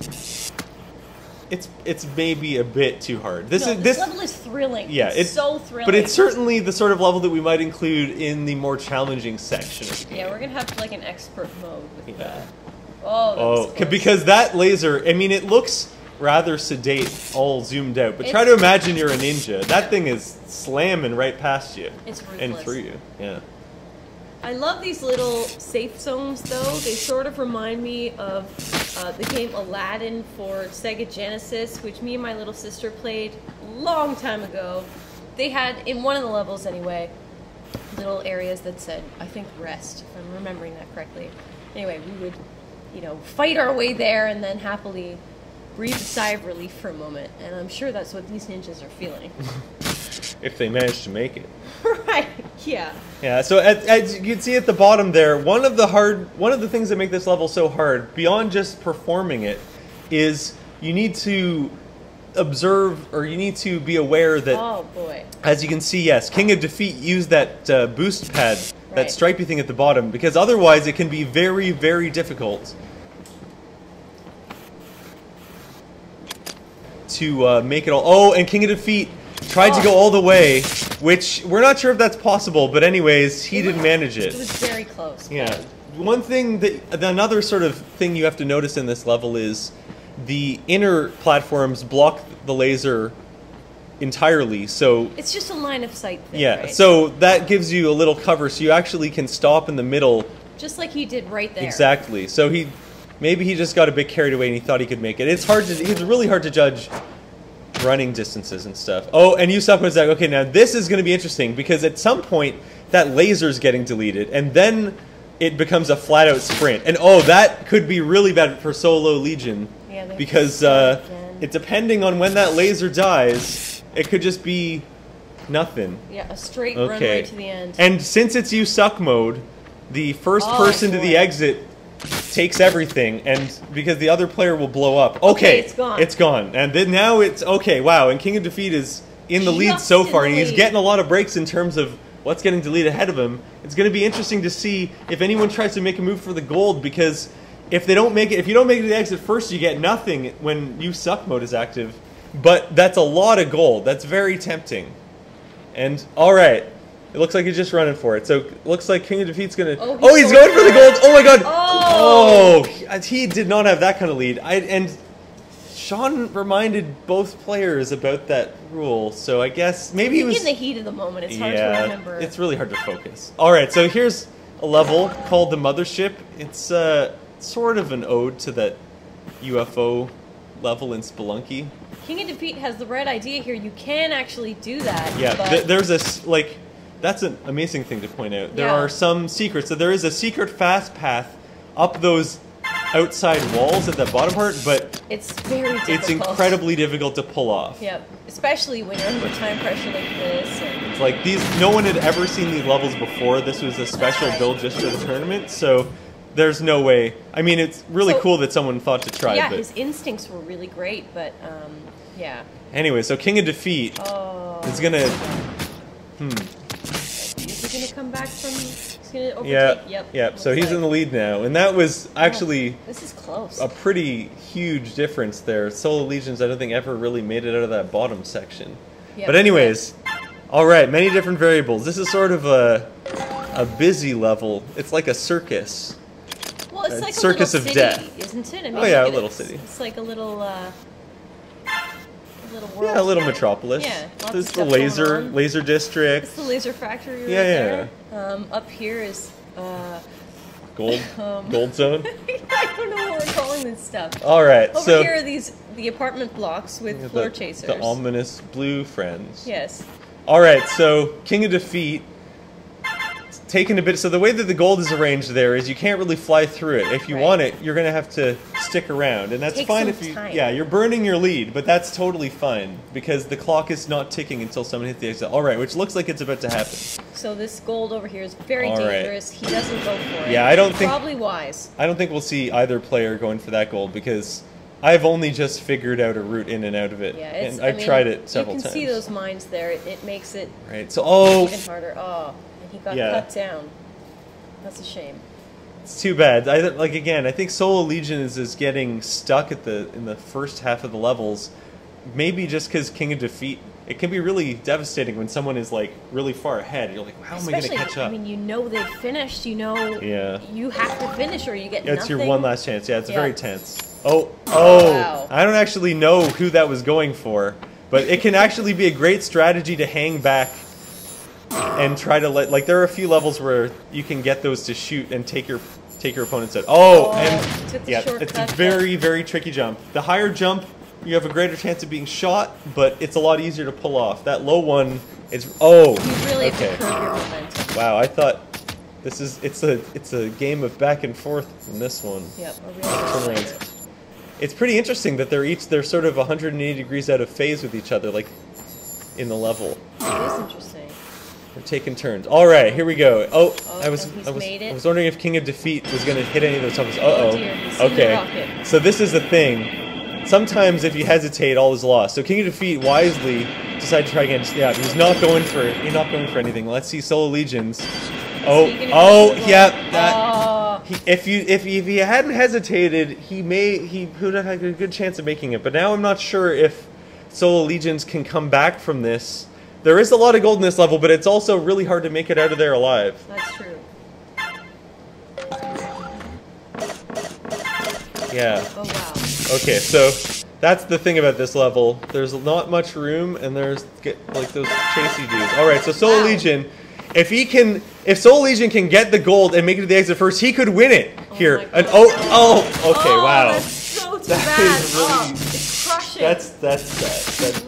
it's maybe a bit too hard. This level is thrilling. Yeah, it's so thrilling. But it's certainly the sort of level that we might include in the more challenging section of the game. Yeah, we're gonna have like an expert mode with Yeah. that. Oh, that was close. Because that laser, I mean, it looks rather sedate, all zoomed out. But try to imagine you're a ninja. That thing is slamming right past you. It's ruthless. And through you. Yeah. I love these little safe zones, though. They sort of remind me of the game Aladdin for Sega Genesis, which me and my little sister played a long time ago. They had, in one of the levels anyway, little areas that said, I think, rest, if I'm remembering that correctly. Anyway, we would, fight our way there and then happily breathe a sigh of relief for a moment. And I'm sure that's what these ninjas are feeling. If they manage to make it. Right, yeah. Yeah, so as you can see at the bottom there, one of the things that make this level so hard, beyond just performing it, is you need to observe, or you need to be aware that, Oh, boy. as you can see, yes, King of Defeat used that boost pad, that Right. stripy thing at the bottom, because otherwise it can be very, very difficult to make it all. Oh, and King of Defeat tried to go all the way, which we're not sure if that's possible, but anyways, he didn't manage it. It was very close. Yeah. One thing another sort of thing you have to notice in this level is the inner platforms block the laser entirely, so It's just a line of sight thing, yeah, right? so that gives you a little cover, so you actually can stop in the middle. Just like he did right there. Exactly. So maybe he just got a bit carried away and he thought he could make it. It's really hard to judge running distances and stuff. Oh, and Yusuf was like, okay, now this is going to be interesting because at some point that laser's getting deleted and then it becomes a flat out sprint. And oh, that could be really bad for Solo Legion because it depending on when that laser dies, it could just be nothing. Yeah, a straight run right to the end. And since it's you suck mode, the first person to the exit takes everything, and because the other player will blow up. Okay, it's gone. It's gone. And then now it's okay. Wow, and King of Defeat is in the lead Just so in far, the and he's lead. getting a lot of breaks in terms of what's getting deleted ahead of him. It's going to be interesting to see if anyone tries to make a move for the gold, because if they don't make it, if you don't make it to the exit first, you get nothing when you suck mode is active. But that's a lot of gold. That's very tempting. And all right. It looks like he's just running for it. So it looks like King of Defeat's gonna. Oh, he's going for the gold. Oh my god. Oh. He did not have that kind of lead. And Sean reminded both players about that rule. So I guess maybe he was in the heat of the moment. It's hard to remember. It's really hard to focus. All right. So here's a level called the Mothership. It's sort of an ode to that UFO level in Spelunky. King of Defeat has the right idea here. You can actually do that. Yeah. But There's that's an amazing thing to point out. There Yeah. are some secrets. So there is a secret fast path up those outside walls at that bottom part, but it's very difficult. it's incredibly difficult to pull off. Yep. Especially when you're under time pressure like this. And It's like no one had ever seen these levels before. This was a special build just for the tournament, so there's no way. I mean, it's really cool that someone thought to try. yeah, but his instincts were really great, but yeah. anyway, so King of Defeat is gonna. Is he gonna come back from? He's gonna overtake. Yeah. Yep. Yep. So he's in the lead now, and that was actually This is close. a pretty huge difference there. Solo Legions, I don't think ever really made it out of that bottom section. Yep. But anyways, all right, many different variables. This is sort of a busy level. It's like a circus. Well, it's like circus a of little city, death. isn't it? I mean, Oh, yeah, look a at little it. city. It's like a little world. Yeah, a little metropolis. Yeah, lots This of is the stuff going on. laser district. It's the laser factory right Yeah, there. Up here is gold zone. I don't know what we're calling this stuff. All right, Over so here are the apartment blocks with floor chasers. The ominous blue friends. Yes. All right, so King of Defeat. Taking a bit. So the way that the gold is arranged there is you can't really fly through it. If you want it, you're going to have to stick around, and that's fine if you. Time. Yeah, you're burning your lead, but that's totally fine because the clock is not ticking until someone hits the exit. All right, which looks like it's about to happen. So this gold over here is very dangerous. He doesn't go for it. Yeah, I don't think probably wise. I don't think we'll see either player going for that gold because I've only just figured out a route in and out of it, and I've tried it several times. You can see those mines there. It makes it right. So even harder. Oh, and he got cut down. That's a shame. It's too bad. I think Soul Allegiance is getting stuck in the first half of the levels. Maybe just because King of Defeat, it can be really devastating when someone is like really far ahead. You're like, how am I going to catch up? I mean, you know they've finished. You know, you have to finish or you get nothing. It's your one last chance. Yeah, it's very tense. Oh, wow. I don't actually know who that was going for, but it can actually be a great strategy to hang back and try to there are a few levels where you can get those to shoot and take your opponent's head. It's a very, very tricky jump. The higher jump, you have a greater chance of being shot, but it's a lot easier to pull off. That low one is you really have to curb your momentum. Wow, I thought it's a game of back and forth in this one. Yep, a real It's pretty interesting that they're sort of 180 degrees out of phase with each other, like in the level. It is interesting. We're taking turns. All right, here we go. I was wondering if King of Defeat was going to hit any of those topics. Okay. So this is the thing. Sometimes if you hesitate, all is lost. So King of Defeat wisely decided to try again. Yeah, he's not going for anything. Let's see Soul Allegiance. If he hadn't hesitated, he would have had a good chance of making it. But now I'm not sure if Soul Allegiance can come back from this. There is a lot of gold in this level, but it's also really hard to make it out of there alive. That's true. Yeah. Oh, wow. Okay, so that's the thing about this level. There's not much room, and there's like those chasey dudes. All right, so Soul Legion, if Soul Legion can get the gold and make it to the exit first, he could win it here. And okay, wow. That's so too bad. It's crushing. That's sad.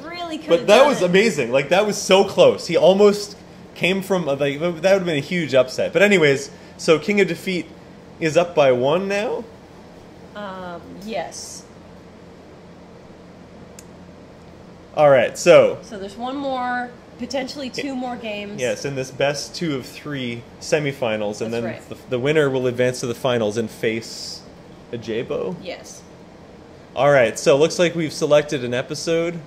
But that was amazing. Like, that was so close. He almost came from that would have been a huge upset. But anyways, so King of Defeat is up by 1 now. Yes. All right, so there's one more, potentially 2 more games. Yes, in this best 2 of 3 semifinals, and then the winner will advance to the finals and face a J-Bo. Yes. All right, so looks like we've selected an episode.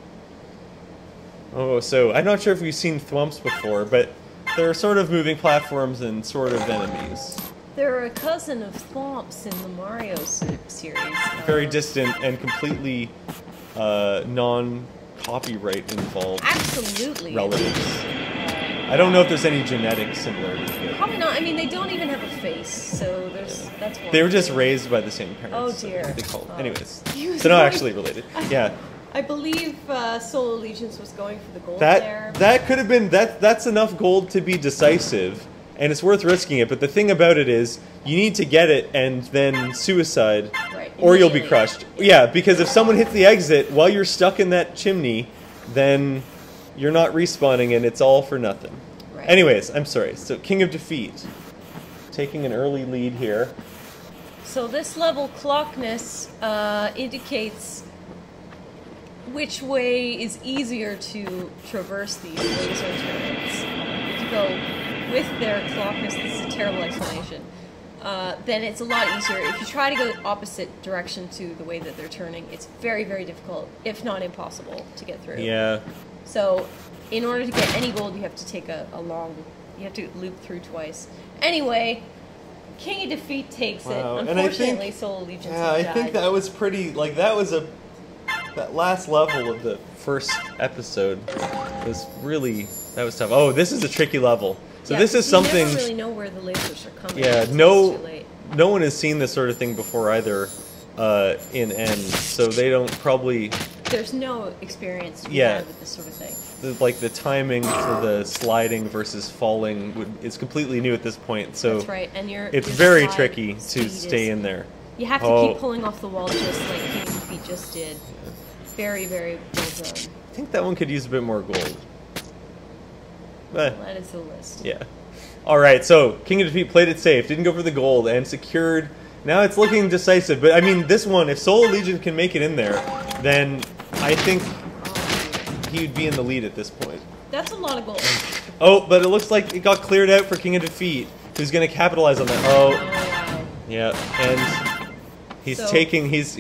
Oh, so I'm not sure if we've seen thwumps before, but they're sort of moving platforms and sort of enemies. They're a cousin of thwomps in the Mario series. Very distant and completely non-copyright involved. Absolutely. Relatives. I don't know if there's any genetic similarities. Probably not. I mean, they don't even have a face, so that's one. They were just raised by the same parents. Oh dear. So they call it. Anyways, so not actually related. Yeah. I believe Soul Allegiance was going for the gold there. That could have been that's enough gold to be decisive, and it's worth risking it. But the thing about it is, you need to get it and then suicide, or you'll be crushed. Yeah, because if someone hits the exit while you're stuck in that chimney, then you're not respawning, and it's all for nothing. Right. Anyways, I'm sorry. So King of Defeat, taking an early lead here. So this level clockness indicates which way is easier to traverse these laser turrets. If you go with their clockness, this is a terrible explanation, then it's a lot easier. If you try to go the opposite direction to the way that they're turning, it's very, very difficult, if not impossible, to get through. Yeah. So in order to get any gold, you have to take you have to loop through twice. Anyway, King of Defeat takes it. Unfortunately, Soul Allegiance has died. I think that was pretty, that last level of the first episode was that was tough. Oh, this is a tricky level. So this is something. You never really know where the lasers are coming. Yeah, no one has seen this sort of thing before either in N, so they don't probably there's no experience to be Yeah. had with this sort of thing. Like the timing for the sliding versus falling is completely new at this point. So That's right, and it's your very slide tricky to speed stay is- in there. You have to Oh. keep pulling off the wall just like King of Defeat just did. Very, very well done. I think that one could use a bit more gold. That is the list. Yeah. All right, so King of Defeat played it safe, didn't go for the gold, and secured. Now it's looking decisive, but I mean, this one, if Soul Legion can make it in there, then I think he would be in the lead at this point. That's a lot of gold. Oh, but it looks like it got cleared out for King of Defeat, who's going to capitalize on that. Oh, Oh, wow. yeah, and he's So- taking. He's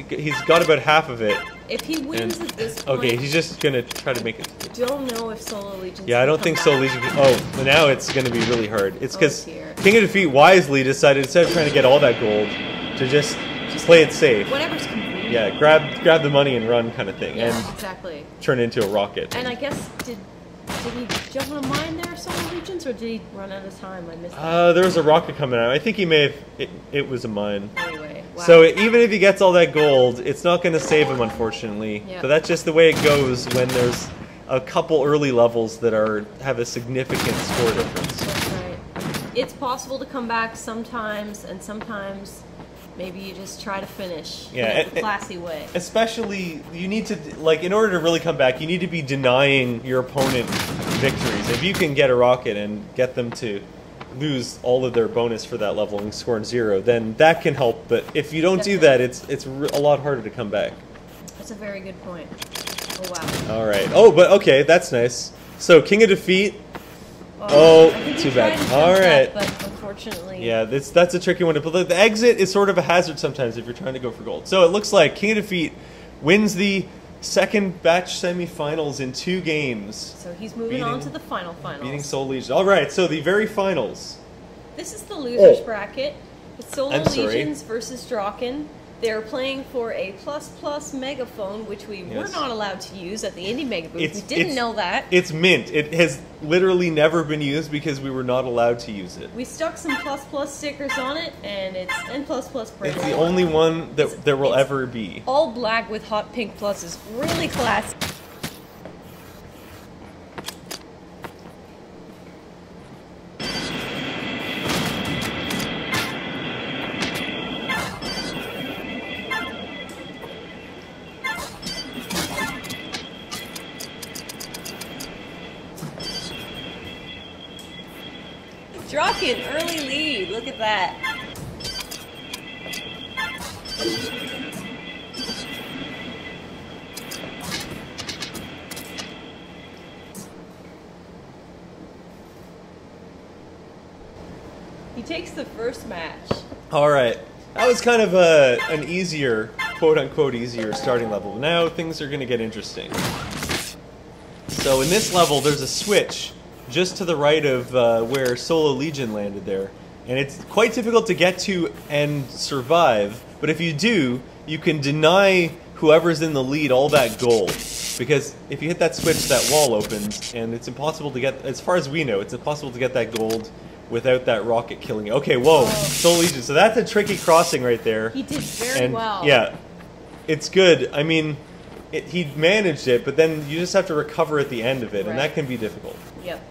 got about half of it. If he wins And- at this point, Okay, he's just going to try to make it. don't know if Solo Legion's Yeah, I gonna don't come think back. Soul Legion can. Oh, but now it's going to be really hard. It's Oh, because dear. King of Defeat wisely decided, instead of trying to get all that gold, to just play it safe. Whatever's convenient. Yeah, grab the money and run kind of thing, Yeah, and exactly. turn it into a rocket. And I guess, did he jump on a mine there, Solo Legions, or did he run out of time? I missed that. There was a rocket coming out. I think he may have. It was a mine. Anyway, wow. So even if he gets all that gold, it's not going to save him, unfortunately. Yeah. But that's just the way it goes when there's a couple early levels that have a significant score difference. That's right. It's possible to come back sometimes, and sometimes maybe you just try to finish in a classy way. Especially, you need to, like, in order to really come back, you need to be denying your opponent victories. If you can get a rocket and get them to lose all of their bonus for that level and score 0, then that can help. But if you don't do that, it's a lot harder to come back. That's a very good point. Oh, wow. All right. Oh, but okay, that's nice. So King of Defeat. Oh, I think he too tried bad. to jump All that, right. but unfortunately... Yeah, that's a tricky one. But the exit is sort of a hazard sometimes if you're trying to go for gold. So it looks like King of Defeat wins the second batch semifinals in 2 games. So he's moving on to the finals. Beating Soul Legion. All right, so the very finals. This is the losers bracket. It's Solo I'm sorry. Legions versus Draken. They're playing for a ++ megaphone, which we were Yes. not allowed to use at the Indie Mega Booth. It's- We didn't it's- know that. It's mint. It has literally never been used because we were not allowed to use it. We stuck some ++ stickers on it, and it's N++ brand. It's the only one that there will it's- ever be. All black with hot pink pluses. Really classy. Draken, early lead. Look at that. He takes the first match. All right. That was kind of an easier, quote-unquote easier starting level. Now things are going to get interesting. So in this level, there's a switch just to the right of where Solo Legion landed there. And it's quite difficult to get to and survive. But if you do, you can deny whoever's in the lead all that gold. Because if you hit that switch, that wall opens. And it's impossible to get, as far as we know, it's impossible to get that gold without that rocket killing you. Okay, whoa, Soul Legion. So that's a tricky crossing right there. He did very well. Yeah, it's good. I mean, he managed it, but then you just have to recover at the end of it, and that can be difficult. Yep.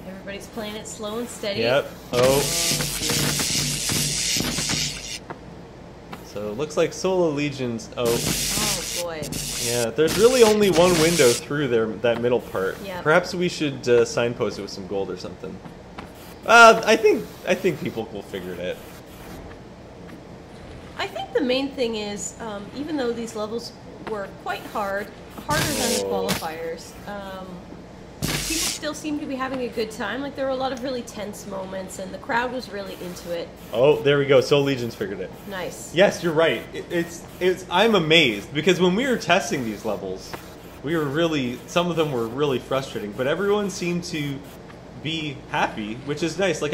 Everybody's playing it slow and steady. Yep. Oh. So it looks like Solo Legion's. Oh. Oh boy. Yeah, there's really only one window through there, that middle part. Yep. Perhaps we should signpost it with some gold or something. I think people will figure it out. I think the main thing is, even though these levels were quite hard, harder than the qualifiers, people still seem to be having a good time. Like, there were a lot of really tense moments, and the crowd was really into it. Oh, there we go. Soul Legion's figured it. Nice. Yes, you're right. I'm amazed because when we were testing these levels, some of them were really frustrating, but everyone seemed to be happy, which is nice. Like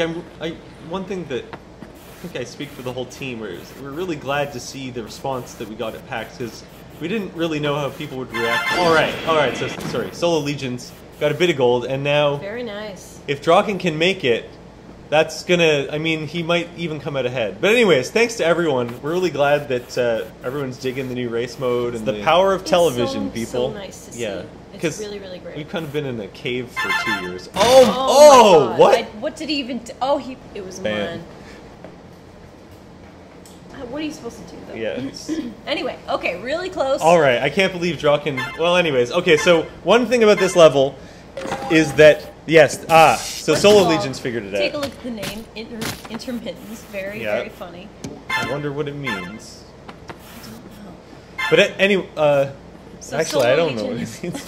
one thing that I think I speak for the whole team, we're really glad to see the response that we got at PAX because we didn't really know how people would react. All right. So sorry, Solo Legion's got a bit of gold, and now Very nice. if Draken can make it, that's gonna, I mean, he might even come out ahead. But anyways, thanks to everyone. We're really glad that everyone's digging the new race mode and the power of television, people. So nice to see. Yeah. It's really, really great. We've kind of been in a cave for 2 years. Oh what? What did he even do? Oh, it was a man. What are you supposed to do, though? Yeah. Anyway, okay, really close. All right, I can't believe Draken. Well, anyways, okay. So one thing about this level is that so Solar Legions figured it out. Take a look at the name, intermittence. Very funny. I wonder what it means. I don't know. But anyway, So actually, I don't know what it means.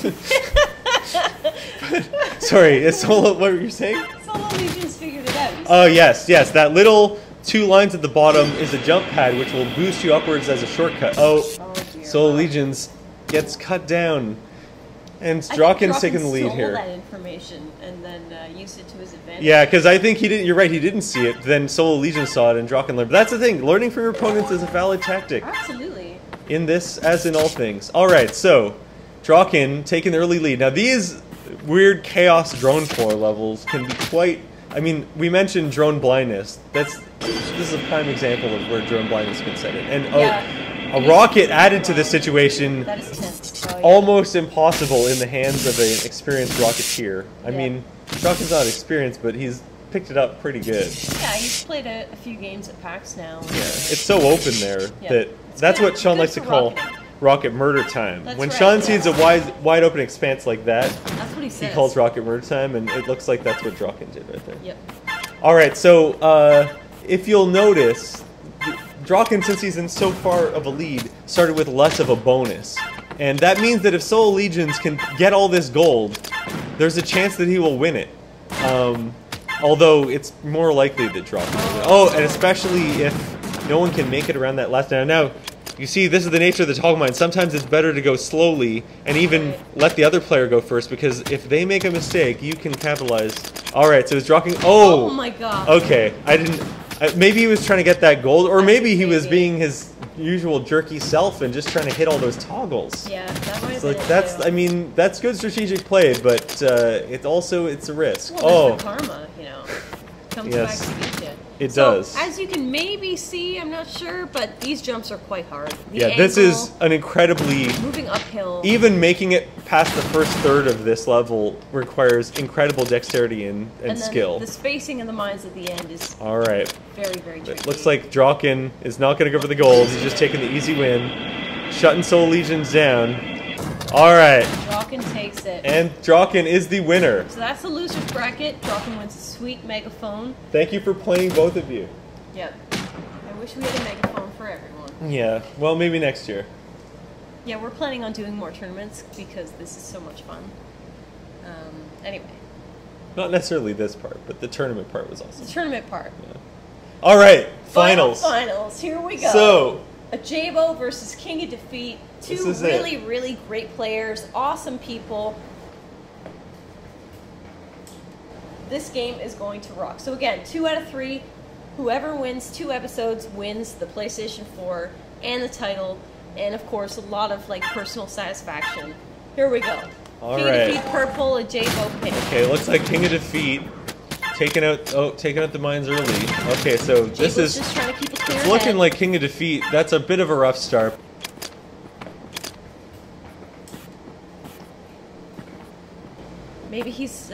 Sorry, it's Solar. What were you saying? Solar Legions figured it out. Oh yes. That little 2 lines at the bottom is a jump pad, which will boost you upwards as a shortcut. Oh dear. Solar Legions gets cut down. And Draken's taking the lead here. That information and then used it to his advantage. Yeah, because I think he didn't. You're right. He didn't see it. Then Solar Legion saw it, and Draken learned. But that's the thing. Learning from your opponents is a valid tactic. Absolutely. In this, as in all things. All right. So, Draken taking the early lead. Now these weird chaos drone floor levels can be quite. I mean, we mentioned drone blindness. This is a prime example of where drone blindness can set in. And a rocket added to this situation. That is tense. Almost impossible in the hands of an experienced rocketeer. I mean, Draken's not experienced, but he's picked it up pretty good. Yeah, he's played a few games at PAX now. Yeah, it's so open there that's what Sean likes to call rocket murder time. When Sean sees a wide open expanse like that, that's what he says. He calls rocket murder time, and it looks like that's what Draken did right there. Yep. All right, so if you'll notice, Draken, since he's in so far of a lead, started with less of a bonus. And that means that if Solar Legions can get all this gold, there's a chance that he will win it. Although it's more likely that Draken will win. Oh, and especially if no one can make it around that last down. Now, you see, this is the nature of the tog mine. Sometimes it's better to go slowly and even let the other player go first, because if they make a mistake, you can capitalize. All right, so it's Draken. Oh my god. Okay, I didn't. Maybe he was trying to get that gold, or maybe he was being his usual jerky self and just trying to hit all those toggles. Yeah, that might have So been that's, it too. I mean, that's good strategic play, but it's a risk. Well, the karma, comes back to get you. It does. As you can maybe see, I'm not sure, but these jumps are quite hard. This is an incredibly... Moving uphill. Even making it past the first third of this level requires incredible dexterity and skill. The spacing of the mines at the end is very, very tricky. It looks like Draken is not going to go for the gold. He's just taking the easy win. Shutting Soul Legions down. All right. Draken takes it. And Draken is the winner. So that's the loser's bracket. Draken wins a sweet megaphone. Thank you for playing, both of you. Yep. I wish we had a megaphone for everyone. Yeah. Well, maybe next year. Yeah, we're planning on doing more tournaments because this is so much fun. Anyway. Not necessarily this part, but the tournament part was awesome. The tournament part. Yeah. All right. Finals. Finals. Here we go. So. A Jabo versus King of Defeat. Two really great players. Awesome people. This game is going to rock. So again, 2 out of 3. Whoever wins 2 episodes wins the PlayStation 4 and the title. And of course, a lot of personal satisfaction. Here we go. All King of Defeat purple, a Jabo pink. Okay, looks like King of Defeat taking out the mines early. Okay, so this is just trying to keep a clear it's looking head. like King of Defeat. That's a bit of a rough start. Maybe he's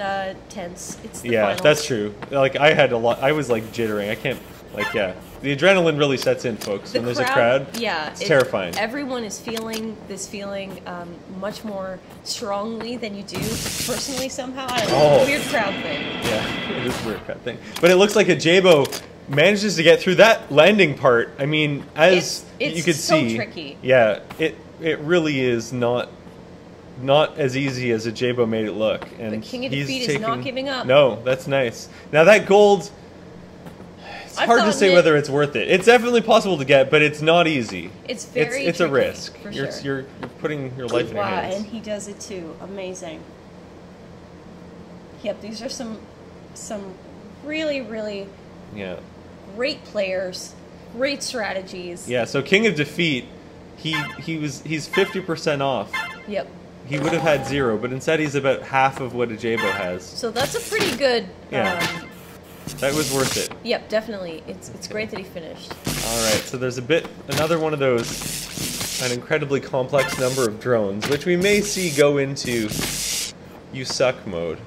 tense. It's the Yeah, finals. that's true. I was jittering. I can't The adrenaline really sets in, folks. When there's a crowd, it's terrifying. Everyone is feeling this feeling much more strongly than you do personally somehow. I don't know. It's a weird crowd thing. Yeah, it is a weird crowd thing. But it looks like a Jabo manages to get through that landing part. I mean, as you could see. It's so tricky. Yeah, it really is not as easy as a Jabo made it look. And but King of Defeat is not giving up. No, that's nice. Now that gold... It's hard to say whether it's worth it. It's definitely possible to get, but it's not easy. It's very It's a risk. For You're putting your life in your hands. And he does it too. Amazing. Yep, these are some really great players, great strategies. Yeah, so King of Defeat, he's 50% off. Yep. He would have had 0, but instead he's about half of what a Jabo has. So that's a pretty good That was worth it. Yep, definitely. It's great that he finished. All right, so there's another one of those, an incredibly complex number of drones, which we may see go into you suck mode.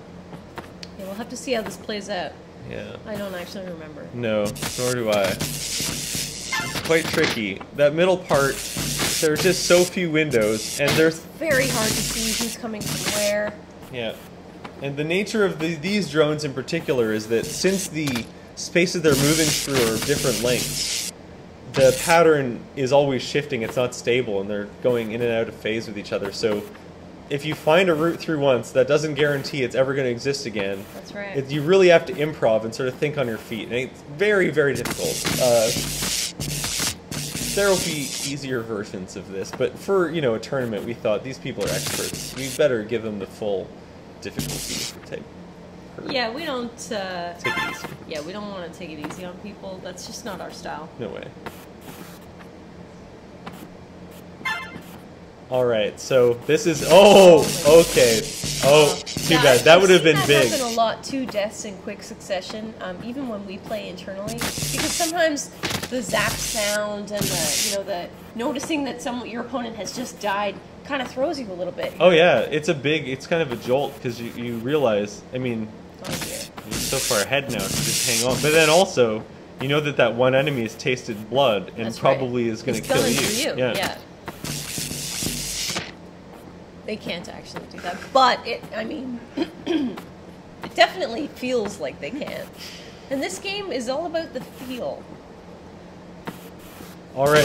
Yeah, we'll have to see how this plays out. Yeah. I don't actually remember. No, nor do I. It's quite tricky. That middle part, there are just so few windows, and there's very hard to see who's coming from where. Yeah. And the nature of these drones in particular is that since the spaces they're moving through are different lengths, the pattern is always shifting. It's not stable, and they're going in and out of phase with each other. So if you find a route through once, that doesn't guarantee it's ever going to exist again. That's right. You really have to improv and sort of think on your feet. And it's very, very difficult. There will be easier versions of this, but for, you know, a tournament, we thought these people are experts. We better give them the full difficulty type. Yeah, we don't take it easy. Yeah, we don't want to take it easy on people. That's just not our style. No way. All right, so this is okay. Oh, too bad. That would have been big. That happen a lot, 2 deaths in quick succession, even when we play internally, because sometimes the zap sound and the noticing that your opponent has just died kind of throws you a little bit. Oh yeah, it's kind of a jolt because you realize, I mean, you're so far ahead now to just hang on. But then also, you know that one enemy has tasted blood and That's probably right. is going to kill you. Yeah. They can't actually do that, but it definitely feels like they can. And this game is all about the feel. All right.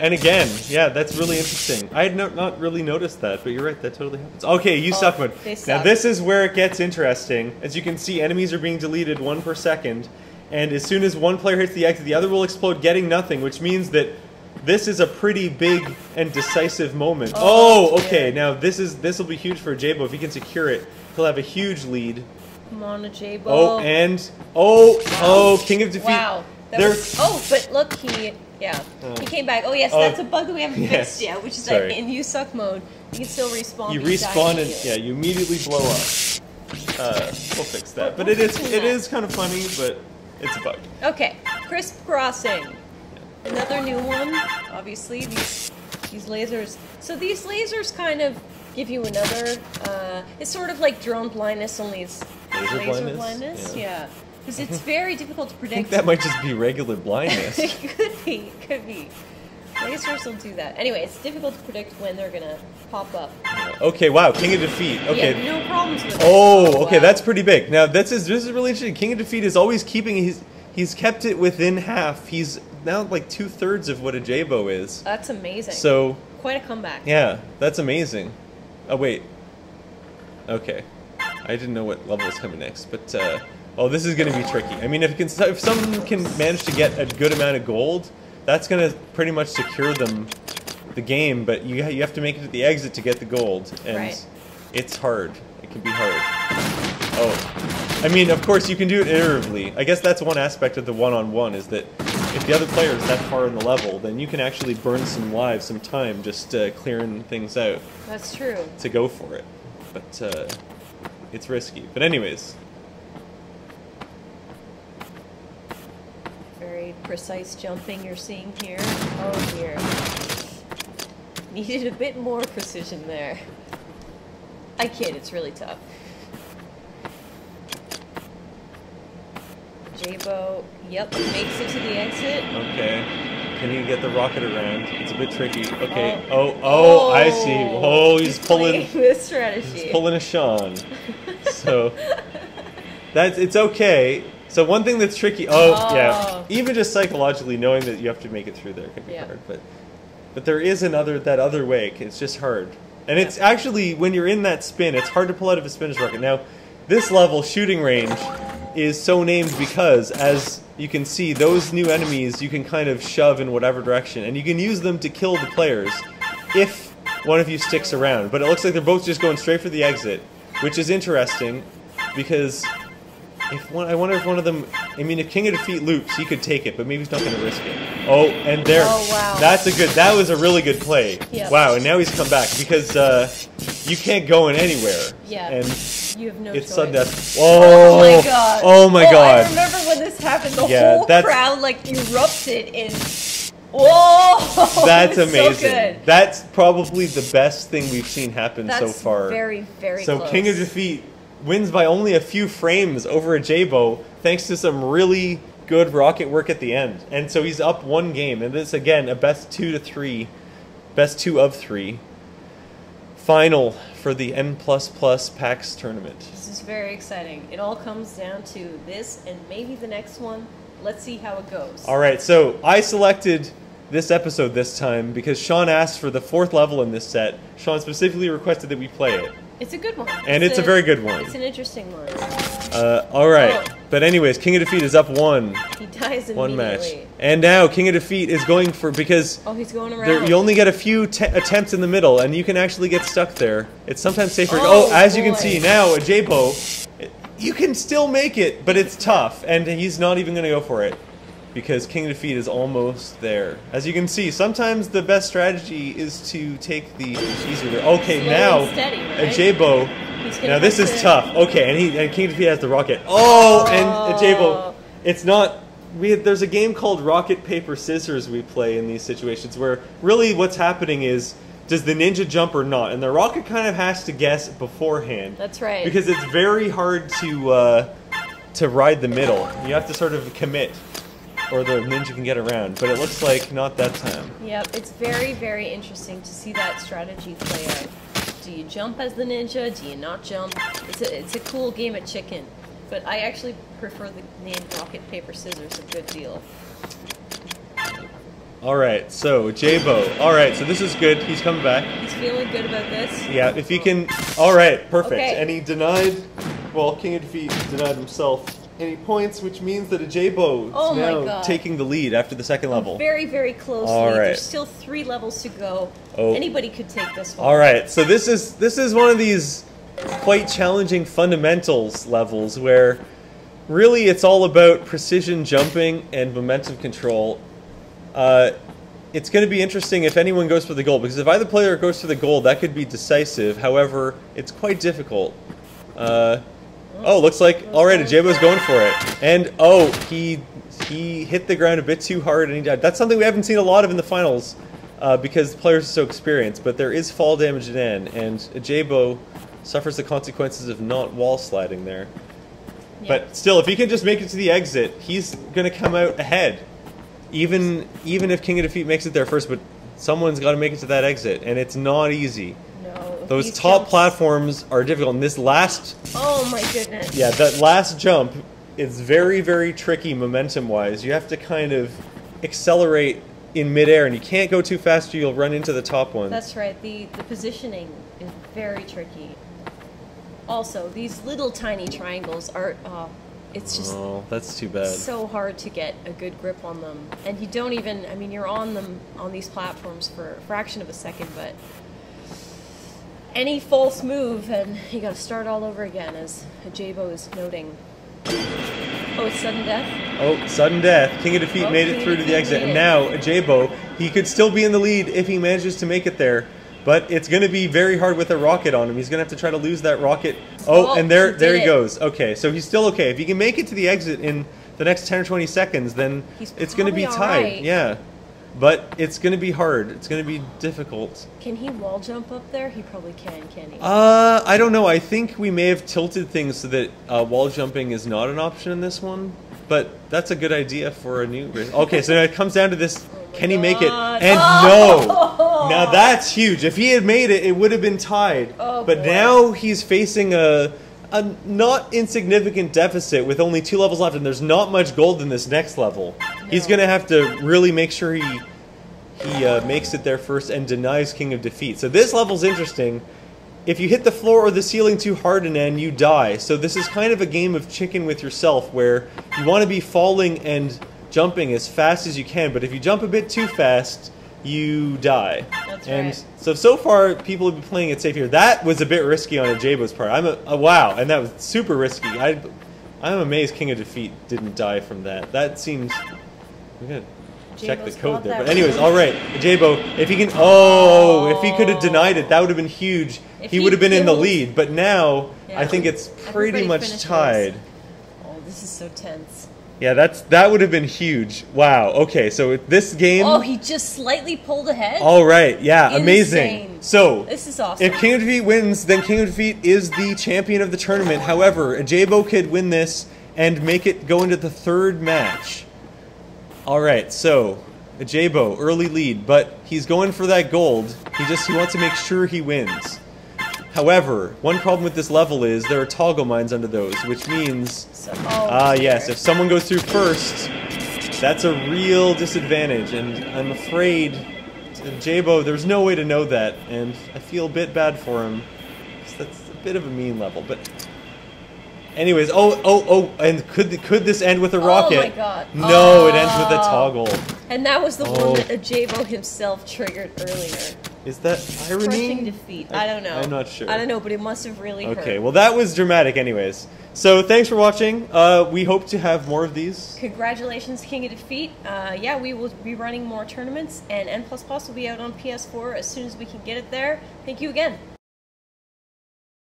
And again, yeah, that's really interesting. I had not really noticed that, but you're right, that totally happens. Okay, you suck mode. Now this is where it gets interesting. As you can see, enemies are being deleted 1 per second, and as soon as one player hits the exit, the other will explode, getting nothing, which means that this is a pretty big and decisive moment. Okay. Now this will be huge for Jabo if he can secure it. He'll have a huge lead. Come on, Jabo. King of Defeat. Wow. But look, he came back. Oh yes, that's a bug that we haven't fixed yet, which is that in you suck mode, you can still respawn. You respawn and you immediately blow up. We'll fix that. But it is kind of funny, but it's a bug. Okay, Crisp Crossing. Another new one, obviously, these lasers. So these lasers kind of give you another, it's sort of like drone blindness, only it's laser blindness. Yeah. Because it's very difficult to predict. I think that might just be regular blindness. It could be. Lasers will do that. Anyway, it's difficult to predict when they're going to pop up. Okay, wow, King of Defeat. Okay. Yeah, no problems with it. Okay, that's pretty big. Now, this is really interesting. King of Defeat is always keeping he's kept it within half. He's now like 2/3 of what a Jabo is. That's amazing. So quite a comeback. Yeah, that's amazing. Oh wait. Okay, I didn't know what level was coming next, but this is going to be tricky. I mean, if someone can manage to get a good amount of gold, that's going to pretty much secure them the game. But you have to make it to the exit to get the gold, and it's hard. It can be hard. I mean, of course, you can do it iteratively. I guess that's one aspect of the one-on-one, is that if the other player is that far in the level, then you can actually burn some lives, some time, just clearing things out. That's true. To go for it. But it's risky. But anyways. Very precise jumping you're seeing here. Oh dear. Needed a bit more precision there. I kid, it's really tough. Jabo, makes it to the exit. Okay. Can he get the rocket around? It's a bit tricky. Okay. I see. He's pulling this strategy. He's pulling a Sean. So it's okay. So one thing that's tricky. Even just psychologically knowing that you have to make it through there can be hard. But there is that other way. It's just hard. And it's actually, when you're in that spin, it's hard to pull out of a spinner's rocket. Now, this level, shooting range, is so named because, as you can see, those new enemies you can kind of shove in whatever direction, and you can use them to kill the players if one of you sticks around. But it looks like they're both just going straight for the exit, which is interesting because I wonder if one of them, I mean, if King of Defeat loops, he could take it, but maybe he's not going to risk it. Wow. That was a really good play. Yep. Wow, and now he's come back because you can't go in anywhere. Yeah. And You have no it's choice. sudden death. Oh my god. Oh my god. I remember when this happened. The Yeah, whole that's- crowd like erupted in. Whoa! That's It's amazing. So good. That's probably the best thing we've seen happen so That's far. very, very So close. King of Defeat wins by only a few frames over a J-Bow thanks to some really good rocket work at the end. And so he's up one game. And this, again, a best 2 of 3 final for the N++ PAX tournament. This is very exciting. It all comes down to this and maybe the next one. Let's see how it goes. All right, so I selected this episode this time because Sean asked for the 4th level in this set. Sean specifically requested that we play it. It's a good one. And it's a very good one. It's an interesting one. All right. Oh. But anyways, King of Defeat is up 1. He dies immediately. One match. And now King of Defeat is going for, because Oh, he's going around. you only get a few attempts in the middle, and you can actually get stuck there. It's sometimes safer. Oh, as you can boy. see now, a J-Bow, you can still make it, but it's tough, and he's not even going to go for it because King of Defeat is almost there. As you can see, sometimes the best strategy is to take the easier. Okay, Slow now and steady, a right? J-Bow. He's gonna Now this have is to- tough. Okay, and King of Defeat has the rocket. Oh, and a J-Bow. It's not. There's a game called Rocket Paper Scissors we play in these situations where really what's happening is, does the ninja jump or not? And the rocket kind of has to guess beforehand. That's right. Because it's very hard to ride the middle. You have to sort of commit, or the ninja can get around. But it looks like not that time. Yep, it's very, very interesting to see that strategy play out. Do you jump as the ninja? Do you not jump? It's a cool game of chicken. But I actually prefer the name Rocket, Paper, Scissors a good deal. All right, so J-Bow. All right, so this is good. He's coming back. He's feeling good about this. Yeah, if he can. All right, perfect. Okay. And he denied. Well, King of Defeat denied himself any points, which means that a J-Bow is Oh my now God. taking the lead after the second level. Very, very closely. All right. There's still 3 levels to go. Oh. Anybody could take this one. All right, so this is one of these quite challenging fundamentals levels where really it's all about precision jumping and momentum control. It's going to be interesting if anyone goes for the goal, because if either player goes for the goal, that could be decisive. However, it's quite difficult. Looks like alright, a J-Bow's going for it, and he hit the ground a bit too hard and he died. That's something we haven't seen a lot of in the finals because the players are so experienced. But there is fall damage at end, and a J-Bow suffers the consequences of not wall sliding there. Yeah. But still, if he can just make it to the exit, he's going to come out ahead. Even if King of Defeat makes it there first, but someone's got to make it to that exit, and it's not easy. No. Those these top jumps- platforms are difficult, and this last, Oh my goodness. yeah, that last jump is very, very tricky momentum-wise. You have to kind of accelerate in midair, and you can't go too fast or you'll run into the top one. That's right. The positioning is very tricky. Also, these little tiny triangles are, it's just Oh, that's too bad. so hard to get a good grip on them. And you don't even, I mean, you're on them, on these platforms for a fraction of a second, but any false move and you gotta start all over again, as J-Bow is noting. Oh, it's sudden death? Oh, sudden death. King of Defeat Oh, made King it of through to the Defeat exit, made and it. now a J-Bow, he could still be in the lead if he manages to make it there. But it's going to be very hard with a rocket on him. He's going to have to try to lose that rocket. Oh, Oh, and there he did he it. goes. Okay, so he's still okay. If he can make it to the exit in the next 10 or 20 seconds, then He's it's going to be probably tied. alright. Yeah. But it's going to be hard. It's going to be difficult. Can he wall jump up there? He probably can he? I don't know. I think we may have tilted things so that wall jumping is not an option in this one. But that's a good idea for a new race. Okay, so now it comes down to this. Can he make it? God. And Oh! no! Now that's huge. If he had made it, it would have been tied. Oh, but boy. now he's facing a not insignificant deficit with only 2 levels left, and there's not much gold in this next level. He's No. going to have to really make sure he makes it there first and denies King of Defeat. So this level's interesting. If you hit the floor or the ceiling too hard in end, you die. So this is kind of a game of chicken with yourself, where you want to be falling and jumping as fast as you can, but if you jump a bit too fast, you die. That's and right. so far, people have been playing it safe here. That was a bit risky on a J-Bow's part. Wow, and that was super risky. I'm amazed King of Defeat didn't die from that. That seemed good. check the J-Bo's code got there. that But anyways, right. all right, J-Bo, if he can, if he could have denied it, that would have been huge. If He he would have been in the killed- lead. But now, Yeah. I think it's pretty Everybody much finishes. tied. Oh, this is so tense. Yeah, that would have been huge. Wow. Okay, so this game. Oh, he just slightly pulled ahead? All right. Yeah, amazing. Insane. So This is awesome. if King of Defeat wins, then King of Defeat is the champion of the tournament. However, a J-Bo could win this and make it go into the third match. All right. So a J-Bo early lead, but he's going for that gold. He wants to make sure he wins. However, one problem with this level is there are toggle mines under those, which means yes, if someone goes through first, that's a real disadvantage, and I'm afraid J-Bo, there's no way to know that, and I feel a bit bad for him, 'cause that's a bit of a mean level, but anyways, and could this end with a rocket? Oh my god. No, it ends with a toggle. And that was the one that J-Bo himself triggered earlier. Is that irony? Crushing defeat. I don't know. I'm not sure. I don't know, but it must have really hurt. Okay, well that was dramatic anyways. So thanks for watching. We hope to have more of these. Congratulations, King of Defeat. Yeah, we will be running more tournaments, and N++ will be out on PS4 as soon as we can get it there. Thank you again.